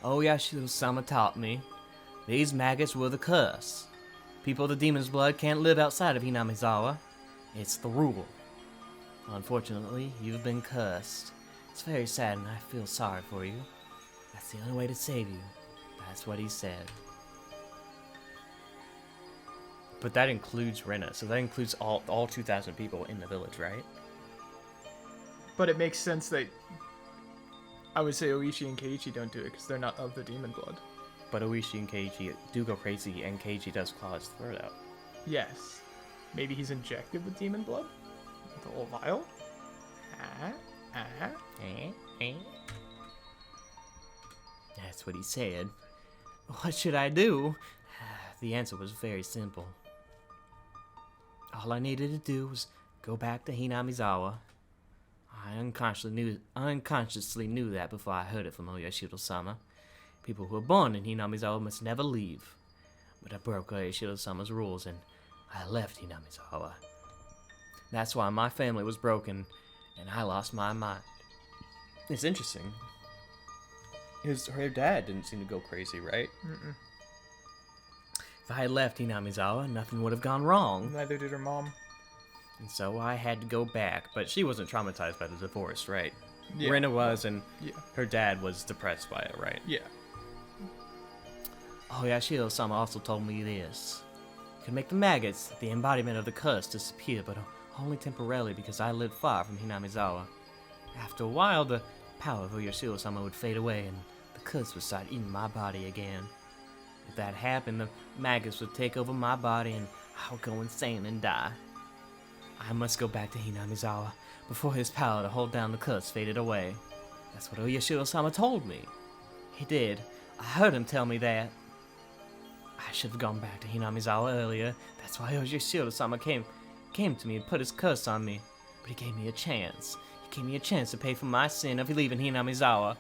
Oyashiro-sama taught me. These maggots were the curse. People of the demon's blood can't live outside of Hinamizawa. It's the rule. Unfortunately, you've been cursed. It's very sad and I feel sorry for you. That's the only way to save you. That's what he said. But that includes Rena, so that includes all 2,000 people in the village, right? But it makes sense that I would say Oishi and Keiichi don't do it because they're not of the demon blood. But Oishi and Keiichi do go crazy, and Keiichi does claw his throat out. Yes. Maybe he's injected with demon blood? With a little vial? That's what he said. What should I do? The answer was very simple. All I needed to do was go back to Hinamizawa. I unconsciously knew that before I heard it from Oyashiro-sama. People who are born in Hinamizawa must never leave. But I broke Oyashiro-sama's rules and I left Hinamizawa. That's why my family was broken and I lost my mind. It's interesting. Her dad didn't seem to go crazy, right? If I had left Hinamizawa, nothing would have gone wrong. Neither did her mom. And so I had to go back, but she wasn't traumatized by the divorce, right? Yeah. Rena was, and Yeah. her dad was depressed by it, right? Yeah. Oyashiro-sama also told me this. You can make the maggots, the embodiment of the curse, disappear, but only temporarily because I lived far from Hinamizawa. After a while, the power of Oyashiro-sama would fade away, and the curse would start eating my body again. If that happened, the maggots would take over my body, and I would go insane and die. I must go back to Hinamizawa before his power to hold down the curse faded away. That's what Oyashiro-sama told me. He did. I heard him tell me that. I should have gone back to Hinamizawa earlier. That's why Oyashiro-sama came to me and put his curse on me. But he gave me a chance. He gave me a chance to pay for my sin of leaving Hinamizawa.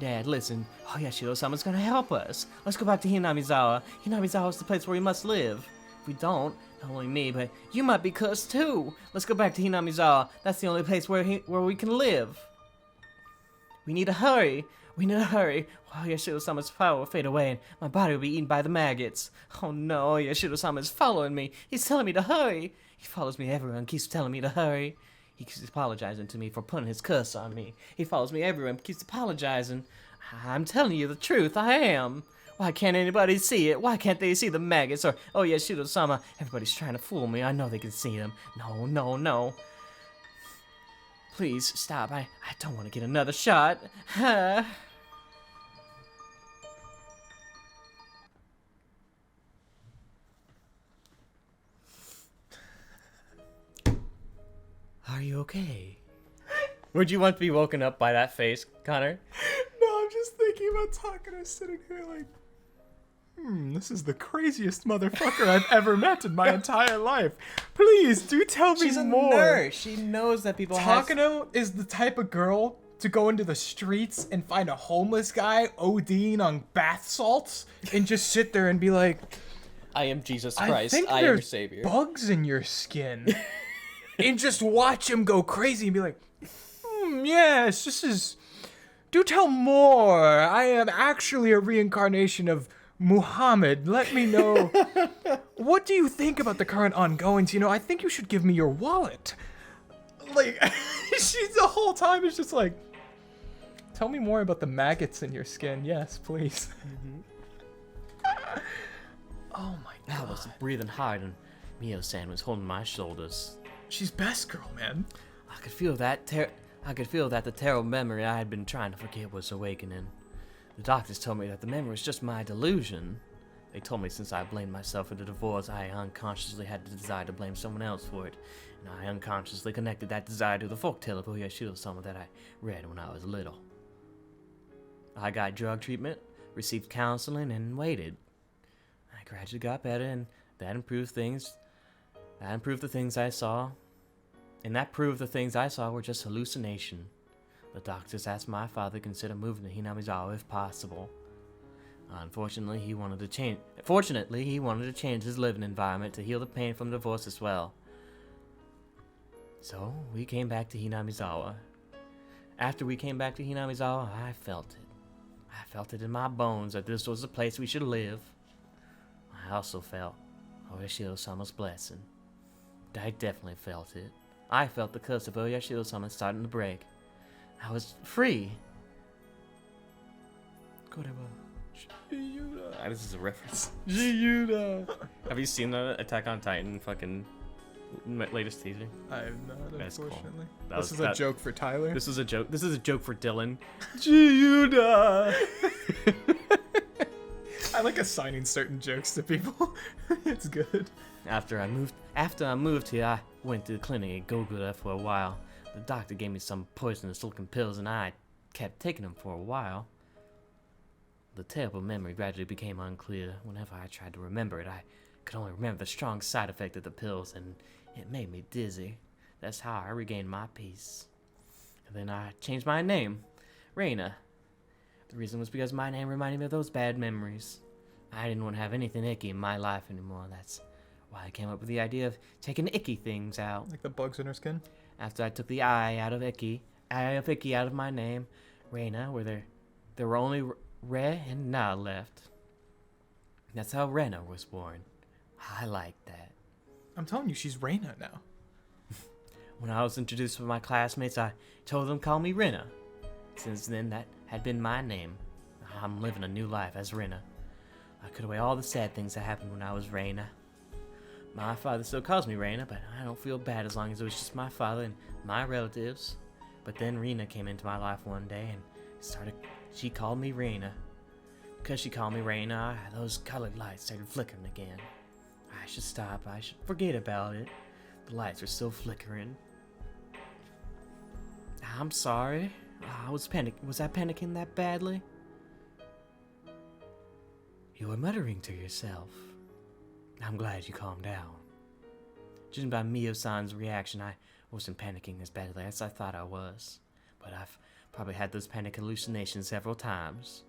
Dad, listen. Oyashiro-sama's gonna help us. Let's go back to Hinamizawa. Hinamizawa's the place where we must live. If we don't, not only me, but you might be cursed too. Let's go back to Hinamizawa. That's the only place where we can live. We need to hurry. We need to hurry. While Oyashiro-sama's power will fade away and my body will be eaten by the maggots. Oh no, Oyashiro-sama is following me. He's telling me to hurry. He follows me everywhere and keeps telling me to hurry. He keeps apologizing to me for putting his curse on me. He follows me everywhere and keeps apologizing. I'm telling you the truth, I am. Why can't anybody see it? Why can't they see the maggots? Or, oh yeah, Shiro-sama, everybody's trying to fool me. I know they can see them. No, no, no. Please, stop. I don't want to get another shot. Are you okay? Would you want to be woken up by that face, Connor? No, I'm just thinking about Takara sitting here like, this is the craziest motherfucker I've ever met in my entire life. Please, do tell me She's a more. nurse. She knows that people have... Takano is the type of girl to go into the streets and find a homeless guy ODing on bath salts and just sit there and be like, I am Jesus I Christ. think I am your there's savior. bugs in your skin. And just watch him go crazy and be like, yes, this is... Do tell more. I am actually a reincarnation of Muhammad. Let me know. What do you think about the current ongoings? You know, I think you should give me your wallet. Like, she's the whole time is just like, tell me more about the maggots in your skin. Yes, please. Oh my god. I was breathing hard and Mio-san was holding my shoulders. She's best girl, man. I could feel that the terrible memory I had been trying to forget was awakening. The doctors told me that the memory was just my delusion. They told me since I blamed myself for the divorce, I unconsciously had the desire to blame someone else for it, and I unconsciously connected that desire to the folktale of Oyashiro-sama that I read when I was little. I got drug treatment, received counseling, and waited. I gradually got better, and that improved things. That improved the things I saw. And that proved the things I saw were just hallucination. The doctors asked my father to consider moving to Hinamizawa if possible. Fortunately, he wanted to change his living environment to heal the pain from divorce as well. So, we came back to Hinamizawa. After we came back to Hinamizawa, I felt it. I felt it in my bones that this was the place we should live. I also felt Oyashiro-sama's blessing. I definitely felt it. I felt the curse of Oyashiro-sama starting to break. I was free. This is a reference. Have you seen the Attack on Titan fucking latest teaser? I have not, That's cool. unfortunately. That This was- is a joke for Tyler. This is a joke. This is a joke for Dylan. I like assigning certain jokes to people. It's good. After I moved here, I went to the clinic at Go-Gura for a while. The doctor gave me some poisonous-looking pills, and I kept taking them for a while. The terrible memory gradually became unclear. Whenever I tried to remember it, I could only remember the strong side effect of the pills, and it made me dizzy. That's how I regained my peace. And then I changed my name, Reina. The reason was because my name reminded me of those bad memories. I didn't want to have anything icky in my life anymore. That's why I came up with the idea of taking icky things out. Like the bugs in her skin? After I took the I of icky out of my name, Reina, where there were only Re and Na left. That's how Rena was born. I like that. I'm telling you, she's Reina now. When I was introduced to my classmates, I told them to call me Rena. Since then, that had been my name. I'm living a new life as Rena. I cut away all the sad things that happened when I was Reina. My father still calls me Reina, but I don't feel bad as long as it was just my father and my relatives. But then Rena came into my life one day and she called me Reina. Because she called me Reina, those colored lights started flickering again. I should stop. I should forget about it. The lights are still flickering. I'm sorry. Was I panicking that badly? You were muttering to yourself. I'm glad you calmed down. Judging by Mio-san's reaction, I wasn't panicking as badly as I thought I was. But I've probably had those panic hallucinations several times.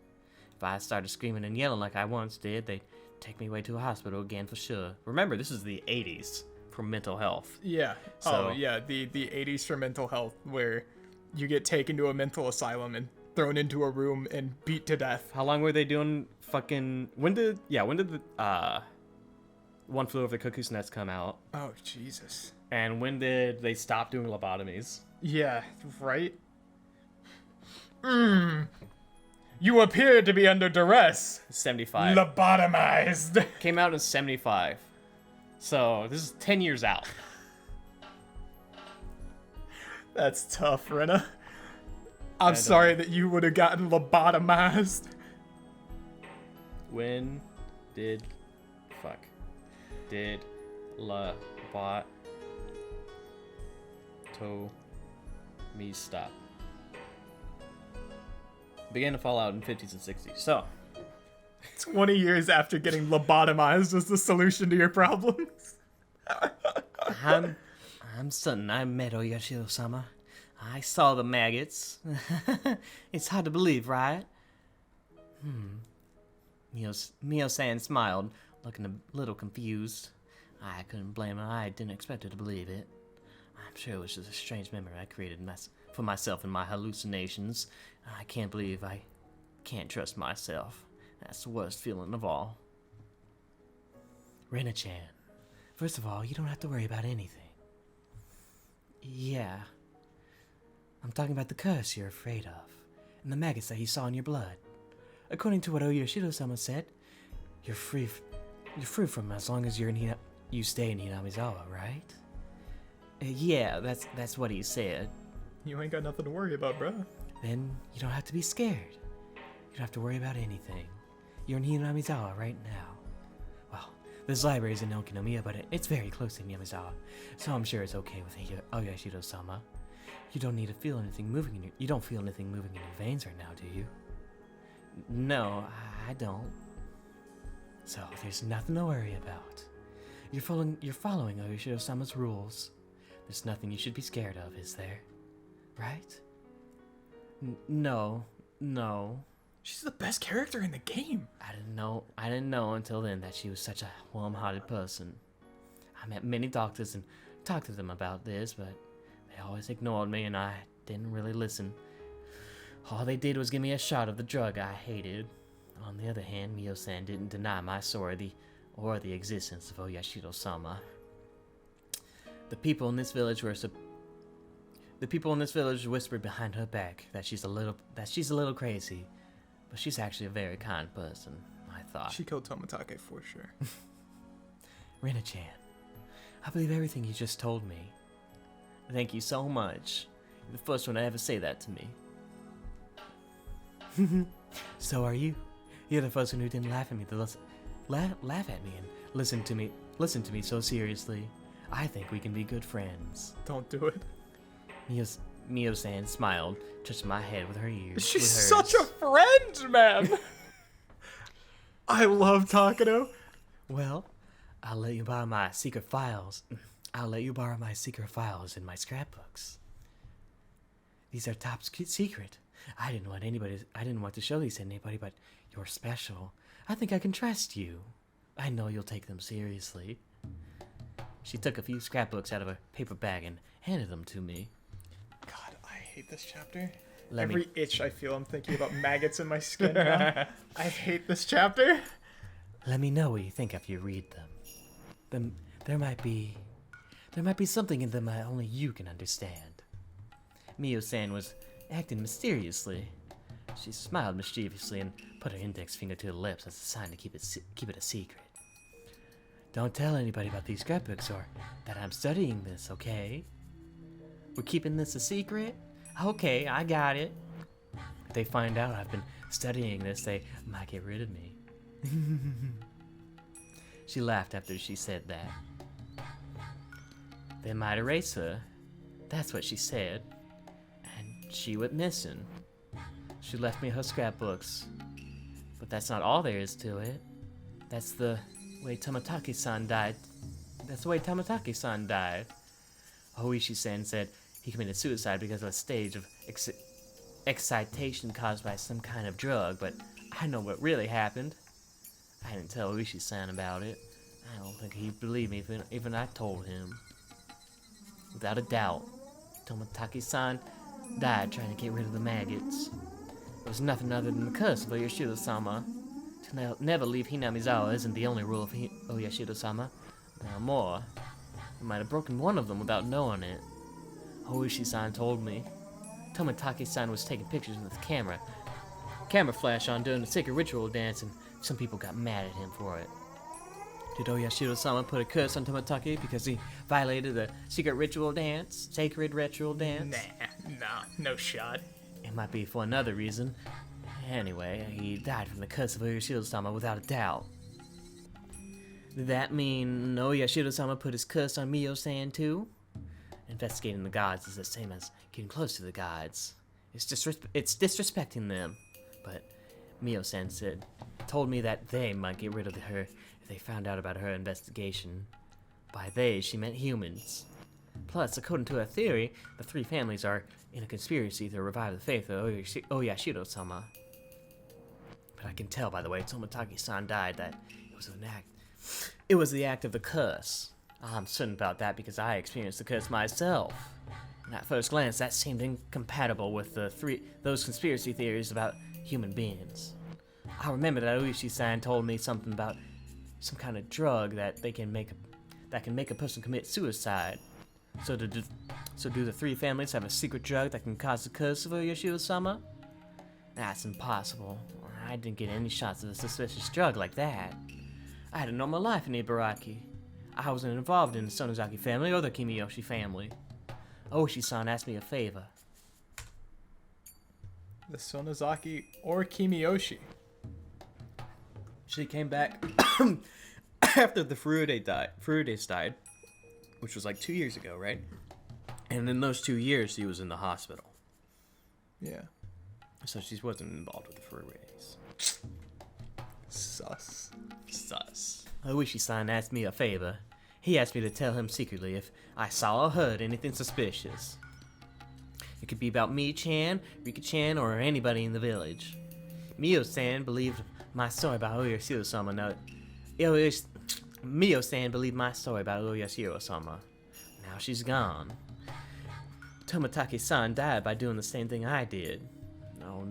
If I started screaming and yelling like I once did, they'd take me away to a hospital again for sure. Remember, this is the 80s for mental health. Yeah. So- Oh, yeah. The 80s for mental health, where you get taken to a mental asylum and thrown into a room and beat to death. How long were they doing fucking... When did the One Flew Over the Cuckoo's Nest come out? Oh, Jesus. And when did they stop doing lobotomies? Yeah, right? You appear to be under duress. 75. Lobotomized. Came out in 75. So, this is 10 years out. That's tough, Rena. I'm sorry that you would have gotten lobotomized. When did me stop? Began to fall out in 50s and 60s. So, 20 years after getting lobotomized was the solution to your problems. I'm certain I met Oyashiro-sama. I saw the maggots. It's hard to believe, right? Mio-san smiled, looking a little confused. I couldn't blame her. I didn't expect her to believe it. I'm sure it was just a strange memory I created for myself in my hallucinations. I can't believe I can't trust myself. That's the worst feeling of all. Rena-chan, first of all, you don't have to worry about anything. Yeah. I'm talking about the curse you're afraid of, and the maggots that you saw in your blood. According to what Oyashiro-sama said, you're free from them as long as you stay in Hinamizawa, right? Yeah, that's what he said. You ain't got nothing to worry about, bruh. Then you don't have to be scared. You don't have to worry about anything. You're in Hinamizawa right now. Well, this library is in Okinomiya, but it's very close to Hinamizawa, so I'm sure it's okay with Oyashiro-sama. You don't need to feel anything moving in you don't feel anything moving in your veins right now, do you? No, I don't. So there's nothing to worry about. You're following Oyashiro-sama's rules. There's nothing you should be scared of, is there? Right? No. She's the best character in the game. I didn't know until then that she was such a warm-hearted person. I met many doctors and talked to them about this, but they always ignored me and I didn't really listen. All they did was give me a shot of the drug I hated. On the other hand, Mio-san didn't deny my story or the existence of Oyashiro-sama. The people in this village whispered behind her back that she's a little crazy, but she's actually a very kind person, I thought. She killed Tomatake for sure. Rena-chan, I believe everything you just told me. Thank you so much. You're the first one to ever say that to me. So are you. You're the first one who didn't laugh at me laugh at me and listen to me so seriously. I think we can be good friends. Don't do it. Mio-san smiled, touched my head with her ears. She's such a friend, man. I love Takano. Well, I'll let you borrow my secret files. In my scrapbooks. These are top secret. I didn't want to show these to anybody, but you're special. I think I can trust you. I know you'll take them seriously. She took a few scrapbooks out of a paper bag and handed them to me. God, I hate this chapter. Let Every me- itch I feel, I'm thinking about maggots in my skin now. I hate this chapter. Let me know what you think after you read them. There might be something in them that only you can understand. Mio-san was acting mysteriously. She smiled mischievously and put her index finger to her lips as a sign to keep it a secret. Don't tell anybody about these scrapbooks or that I'm studying this, okay? We're keeping this a secret? Okay, I got it. If they find out I've been studying this, they might get rid of me. She laughed after she said that. They might erase her. That's what she said. And she went missing. She left me her scrapbooks. But that's not all there is to it. That's the way Tomataki-san died. That's the way Tomataki-san died. Hoishi-san said he committed suicide because of a stage of excitation caused by some kind of drug, but I know what really happened. I didn't tell Hoishi-san about it. I don't think he'd believe me even I told him. Without a doubt, Tomataki-san died trying to get rid of the maggots. It was nothing other than the curse of Oyashiro-sama. To never leave Hinamizawa isn't the only rule of Oyashiro-sama. There are more. He might have broken one of them without knowing it. Hoishi-san told me. Tomataki-san was taking pictures with his camera flash on during the sacred ritual dance, and some people got mad at him for it. Did Oyashiro-sama put a curse on Tomataki because he violated the sacred ritual dance? Nah, no shot. It might be for another reason. Anyway, he died from the curse of Oyashiro-sama without a doubt. Did that mean Oyashiro-sama put his curse on Mio-san too? Investigating the gods is the same as getting close to the gods. It's disrespecting them. But Mio-san told me that they might get rid of her if they found out about her investigation. By they, she meant humans. Plus, according to her theory, the three families are in a conspiracy to revive the faith of Oyashiro-sama. But I can tell by the way Tomataki-san died that it was the act of the curse. I'm certain about that because I experienced the curse myself. And at first glance, that seemed incompatible with those conspiracy theories about human beings. I remember that Oishi-san told me something about some kind of drug that can make a person commit suicide. So do the three families have a secret drug that can cause the curse of Oyashiro-sama? That's impossible. I didn't get any shots of a suspicious drug like that. I had a normal life in Ibaraki. I wasn't involved in the Sonozaki family or the Kimiyoshi family. Oishi-san asked me a favor. The Sonozaki or Kimiyoshi. She came back after the Furudes died, which was like 2 years ago, right? And in those 2 years, she was in the hospital. Yeah. So she wasn't involved with the Furudes. Sus. Oishi-san asked me a favor. He asked me to tell him secretly if I saw or heard anything suspicious. It could be about Mi-chan, Rika-chan, or anybody in the village. Mio-san believed my story about Oyashiro-sama. Mio-san believed my story about Oyashiro-sama. Now she's gone. Tomataki-san died by doing the same thing I did. No.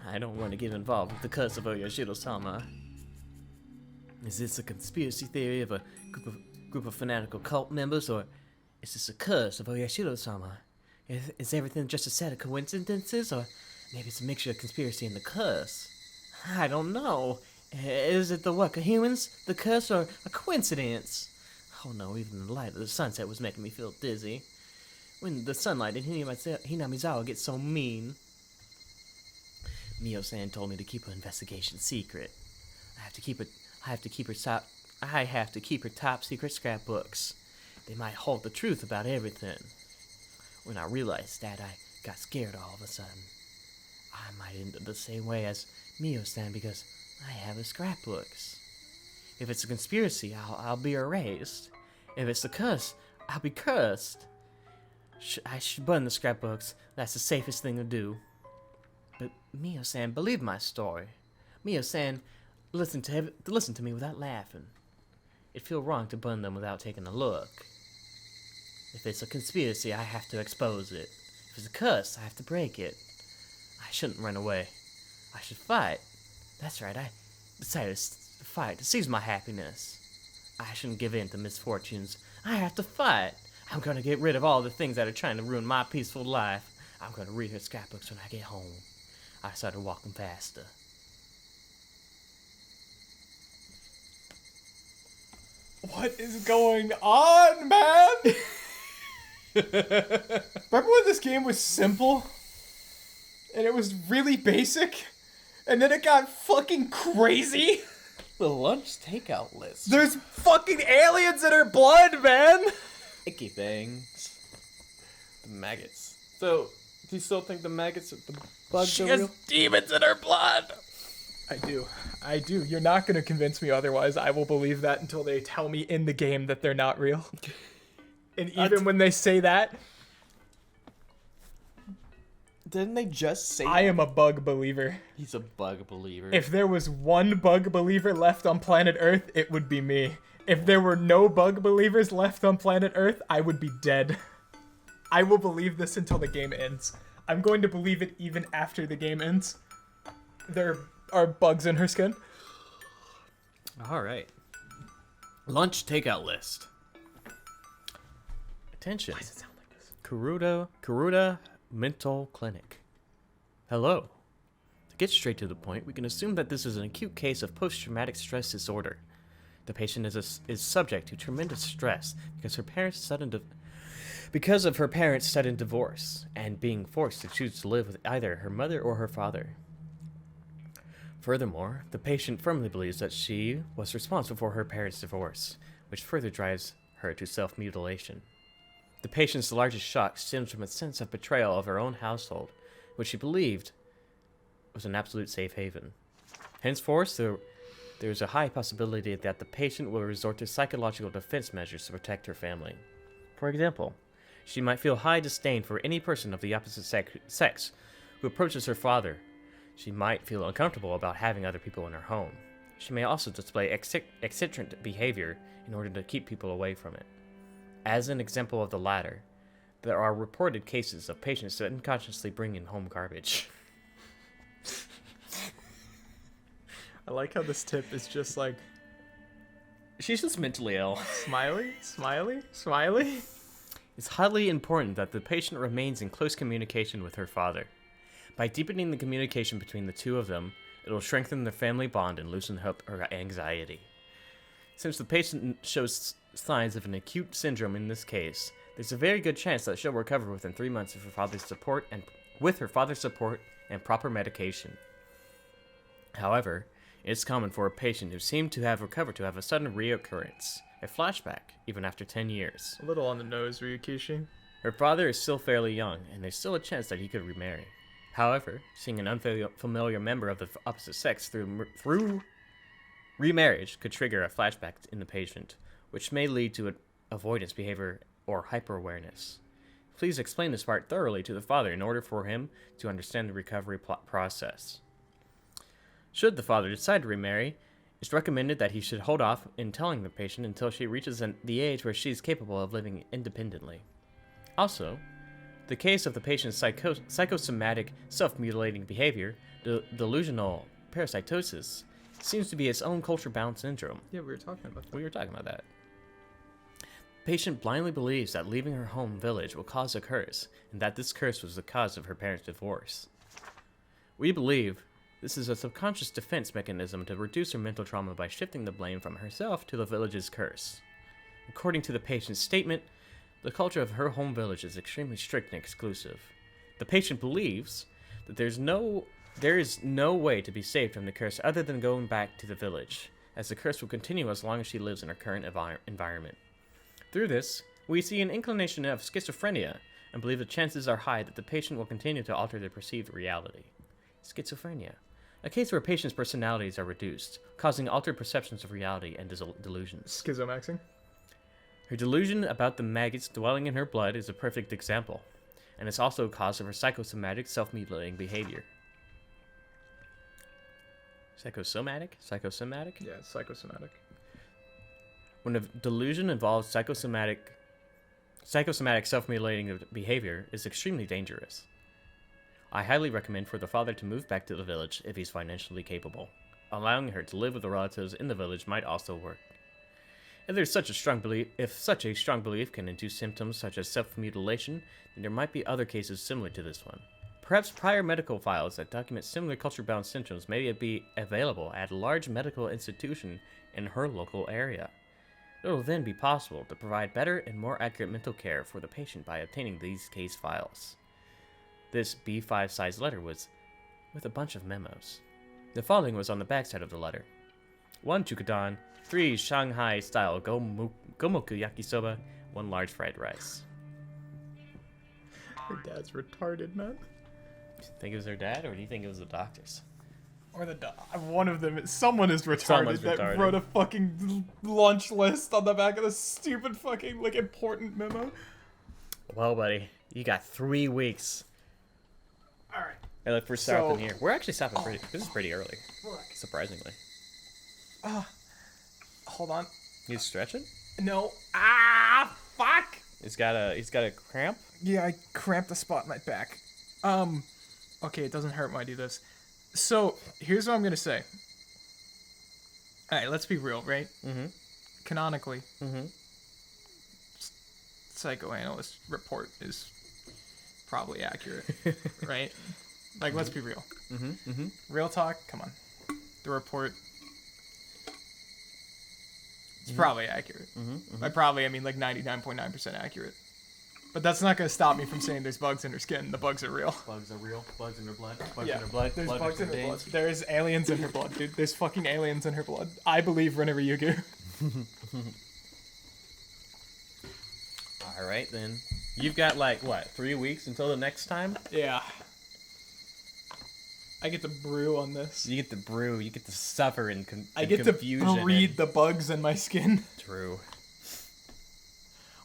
I don't want to get involved with the curse of Oyashiro-sama. Is this a conspiracy theory of a group of fanatical cult members, or is this a curse of Oyashiro-sama? Is everything just a set of coincidences, or maybe it's a mixture of conspiracy and the curse? I don't know. Is it the work of humans, the curse, or a coincidence? Oh no, even the light of the sunset was making me feel dizzy. When the sunlight in Hinamizawa gets so mean. Mio-san told me to keep her investigation secret. I have to keep her top secret scrapbooks. They might hold the truth about everything. When I realized that, I got scared all of a sudden. I might end up the same way as Mio-san because I have the scrapbooks. If it's a conspiracy, I'll be erased. If it's a curse, I'll be cursed. I should burn the scrapbooks. That's the safest thing to do. But Mio-san, believe my story. Mio-san, listen to me without laughing. It'd feel wrong to burn them without taking a look. If it's a conspiracy, I have to expose it. If it's a curse, I have to break it. I shouldn't run away. I should fight. That's right, I decided to fight to seize my happiness. I shouldn't give in to misfortunes. I have to fight. I'm gonna get rid of all the things that are trying to ruin my peaceful life. I'm gonna read her scrapbooks when I get home. I started walking faster. What is going on, man? Remember when this game was simple? And it was really basic? And then it got fucking crazy? The lunch takeout list. There's fucking aliens in her blood, man! Icky things. The maggots. So, do you still think the maggots are the bugs She are has real? demons in her blood! I do. You're not gonna convince me otherwise. I will believe that until they tell me in the game that they're not real. And even when they say that, Didn't they just say I am a bug believer. he's a bug believer? If there was one bug believer left on planet Earth, it would be me. If there were no bug believers left on planet Earth, I would be dead. I will believe this until the game ends. I'm going to believe it even after the game ends. There are bugs in her skin. Alright. Lunch takeout list. Attention. Why does it sound like this? Karuda Mental Clinic. Hello. To get straight to the point, we can assume that this is an acute case of post-traumatic stress disorder. The patient is subject to tremendous stress because of her parents' sudden divorce and being forced to choose to live with either her mother or her father. Furthermore, the patient firmly believes that she was responsible for her parents' divorce, which further drives her to self-mutilation. The patient's largest shock stems from a sense of betrayal of her own household, which she believed was an absolute safe haven. Henceforth, there is a high possibility that the patient will resort to psychological defense measures to protect her family. For example, she might feel high disdain for any person of the opposite sex who approaches her father. She might feel uncomfortable about having other people in her home. She may also display eccentric behavior in order to keep people away from it. As an example of the latter, there are reported cases of patients that unconsciously bring in home garbage. I like how this tip is just like She's just mentally ill. smiley, smiley, smiley. It's highly important that the patient remains in close communication with her father. By deepening the communication between the two of them, it will strengthen their family bond and loosen up her anxiety. Since the patient shows signs of an acute syndrome in this case, there's a very good chance that she'll recover within 3 months of her father's support and proper medication. However, it's common for a patient who seemed to have recovered to have a sudden reoccurrence, a flashback, even after 10 years. A little on the nose, Ryukishi. Her father is still fairly young, and there's still a chance that he could remarry. However, seeing an unfamiliar member of the opposite sex through remarriage could trigger a flashback in the patient, which may lead to an avoidance behavior or hyper-awareness. Please explain this part thoroughly to the father in order for him to understand the recovery process. Should the father decide to remarry, it's recommended that he should hold off in telling the patient until she reaches the age where she is capable of living independently. Also, the case of the patient's psychosomatic self-mutilating behavior, delusional parasitosis, seems to be its own culture-bound syndrome. Yeah, we were talking about that. We were talking about that. Patient blindly believes that leaving her home village will cause a curse, and that this curse was the cause of her parents' divorce. We believe this is a subconscious defense mechanism to reduce her mental trauma by shifting the blame from herself to the village's curse. According to the patient's statement, the culture of her home village is extremely strict and exclusive. The patient believes that there is no way to be saved from the curse other than going back to the village, as the curse will continue as long as she lives in her current environment. Through this, we see an inclination of schizophrenia and believe the chances are high that the patient will continue to alter their perceived reality. Schizophrenia, a case where patients' personalities are reduced, causing altered perceptions of reality and delusions. Schizomaxing? Her delusion about the maggots dwelling in her blood is a perfect example, and it's also a cause of her psychosomatic self-mutilating behavior. Psychosomatic? Psychosomatic? Yeah, psychosomatic. When a delusion involves psychosomatic self-mutilating behavior, is extremely dangerous. I highly recommend for the father to move back to the village if he's financially capable. Allowing her to live with the relatives in the village might also work. If such a strong belief can induce symptoms such as self-mutilation, then there might be other cases similar to this one. Perhaps prior medical files that document similar culture-bound symptoms may be available at a large medical institution in her local area. It will then be possible to provide better and more accurate mental care for the patient by obtaining these case files. This B5 size letter was with a bunch of memos. The following was on the backside of the letter. 1 chukadan, 3 Shanghai style gomoku yakisoba, 1 large fried rice. Her dad's retarded, man. Do you think it was her dad, or do you think it was the doctors? Or one of them. Someone is retarded Someone's that retarded. wrote a fucking lunch list on the back of the stupid fucking like important memo. Well, buddy, you got 3 weeks. All right. And let's first start with here. We're actually stopping pretty. This is pretty early, surprisingly. Hold on. You stretching? No. Fuck. He's got a cramp. Yeah, I cramped the spot in my back. Okay, it doesn't hurt when I do this. So, here's what I'm gonna say. Alright, let's be real, right? Mm-hmm. Canonically, Mm-hmm. psychoanalyst report is probably accurate, right? Like, let's be real. Mm-hmm. Mm-hmm. Real talk, come on. The report, it's probably accurate. Mm-hmm. By probably, I mean like 99.9% accurate. But that's not going to stop me from saying there's bugs in her skin. The bugs are real. Bugs are real. Bugs in her blood. Bugs Yeah, in her blood. there's blood bugs in her blood. veins. There's aliens in her blood, dude. There's fucking aliens in her blood. I believe Rinna Ryugu. All right, then. You've got, like, what, 3 weeks until the next time? Yeah. I get to brew on this. You get to brew. You get to suffer in I get confusion. to breed the bugs in my skin. True.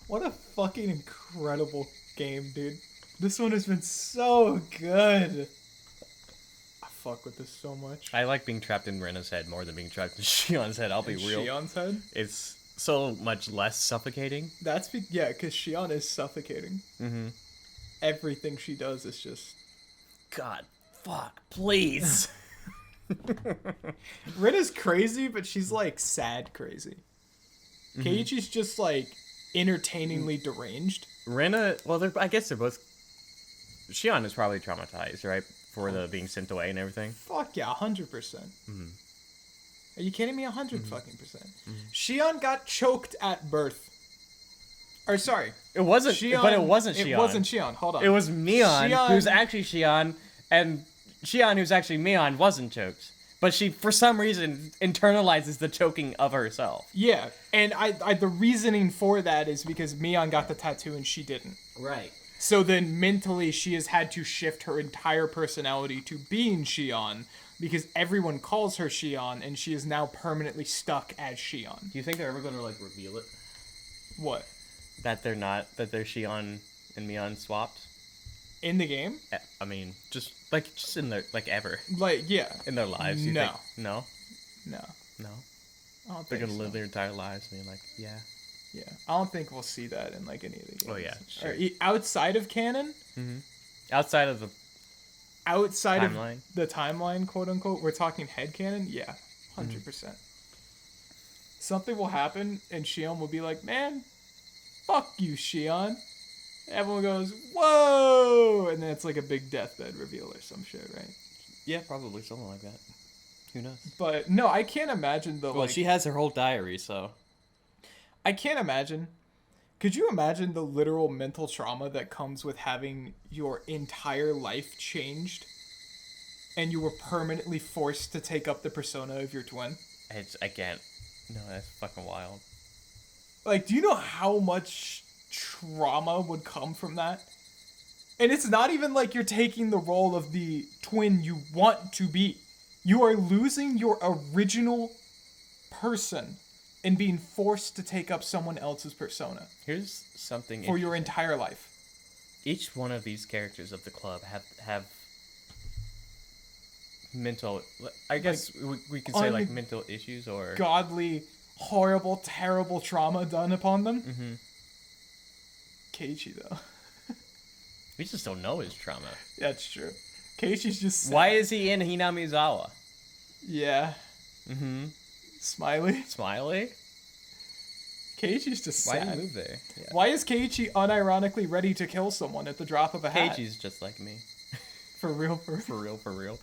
What a fucking incredible game, dude. This one has been so good. I fuck with this so much. I like being trapped in Rena's head more than being trapped in Shion's head. I'll be real. Shion's head? It's so much less suffocating. Yeah, because Shion is suffocating. Mm-hmm. Everything she does is just... God, fuck, please. Rinna's crazy, but she's like sad crazy. Keiichi's just like entertainingly deranged. Rena, well, I guess they're both. Shion is probably traumatized, right? For the being sent away and everything. Fuck yeah, 100%. Are you kidding me? 100 fucking percent. Shion got choked at birth. Or sorry, It wasn't, but it wasn't Shion. It wasn't Shion. Hold on. It was Mion, Shion- who's actually Shion, and Shion, who's actually Mion, wasn't choked. But she, for some reason, internalizes the choking of herself. Yeah, and I the reasoning for that is because Mion got the tattoo and she didn't. Right. So then mentally she has had to shift her entire personality to being Shion because everyone calls her Shion and she is now permanently stuck as Shion. Do you think they're ever going to, like, reveal it? What? That they're Shion and Mion swapped? In the game? I mean, just in their, like, ever. Like, yeah. In their lives, you No. think? No? No. No? I don't They're think gonna so. live their entire lives being like, yeah. Yeah. I don't think we'll see that in like any of the games. Oh, yeah, sure. Or, outside of canon? Outside of the Outside timeline? of the timeline, quote unquote, we're talking headcanon? Yeah. 100%. Something will happen and Shion will be like, man, fuck you, Shion. Everyone goes, whoa! And then it's like a big deathbed reveal or some shit, right? Yeah, probably something like that. Who knows? But no, I can't imagine the Well, she has her whole diary, so. I can't imagine. Could you imagine the literal mental trauma that comes with having your entire life changed and you were permanently forced to take up the persona of your twin? I can't. No, that's fucking wild. Like, do you know how much trauma would come from that? And it's not even like you're taking the role of the twin you want to be. You are losing your original person and being forced to take up someone else's persona Here's something for your entire life. Each one of these characters of the club have mental, I guess we could say like mental issues or Godly, horrible, terrible trauma done upon them. Mhm. Keiichi, though. We just don't know his trauma. That's true. Keiichi's just sad. Why is he in Hinamizawa? Yeah. Mm-hmm. Smiley. Smiley? Keiichi's just Why sad. did he move there? Yeah. Why is Keiichi unironically ready to kill someone at the drop of a hat? Keiichi's just like me. For real, For real, for real.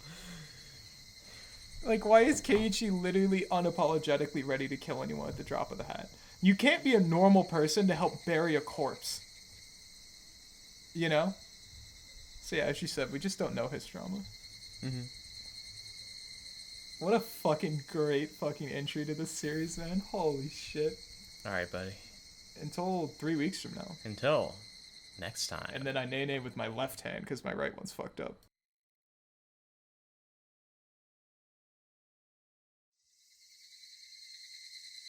Like, why is Keiichi literally unapologetically ready to kill anyone at the drop of the hat? You can't be a normal person to help bury a corpse. You know? So yeah, as you said, we just don't know his trauma. Mm-hmm. What a fucking great fucking entry to this series, man. Holy shit. Alright, buddy. Until 3 weeks from now. Until next time. And then I nay-nay with my left hand because my right one's fucked up.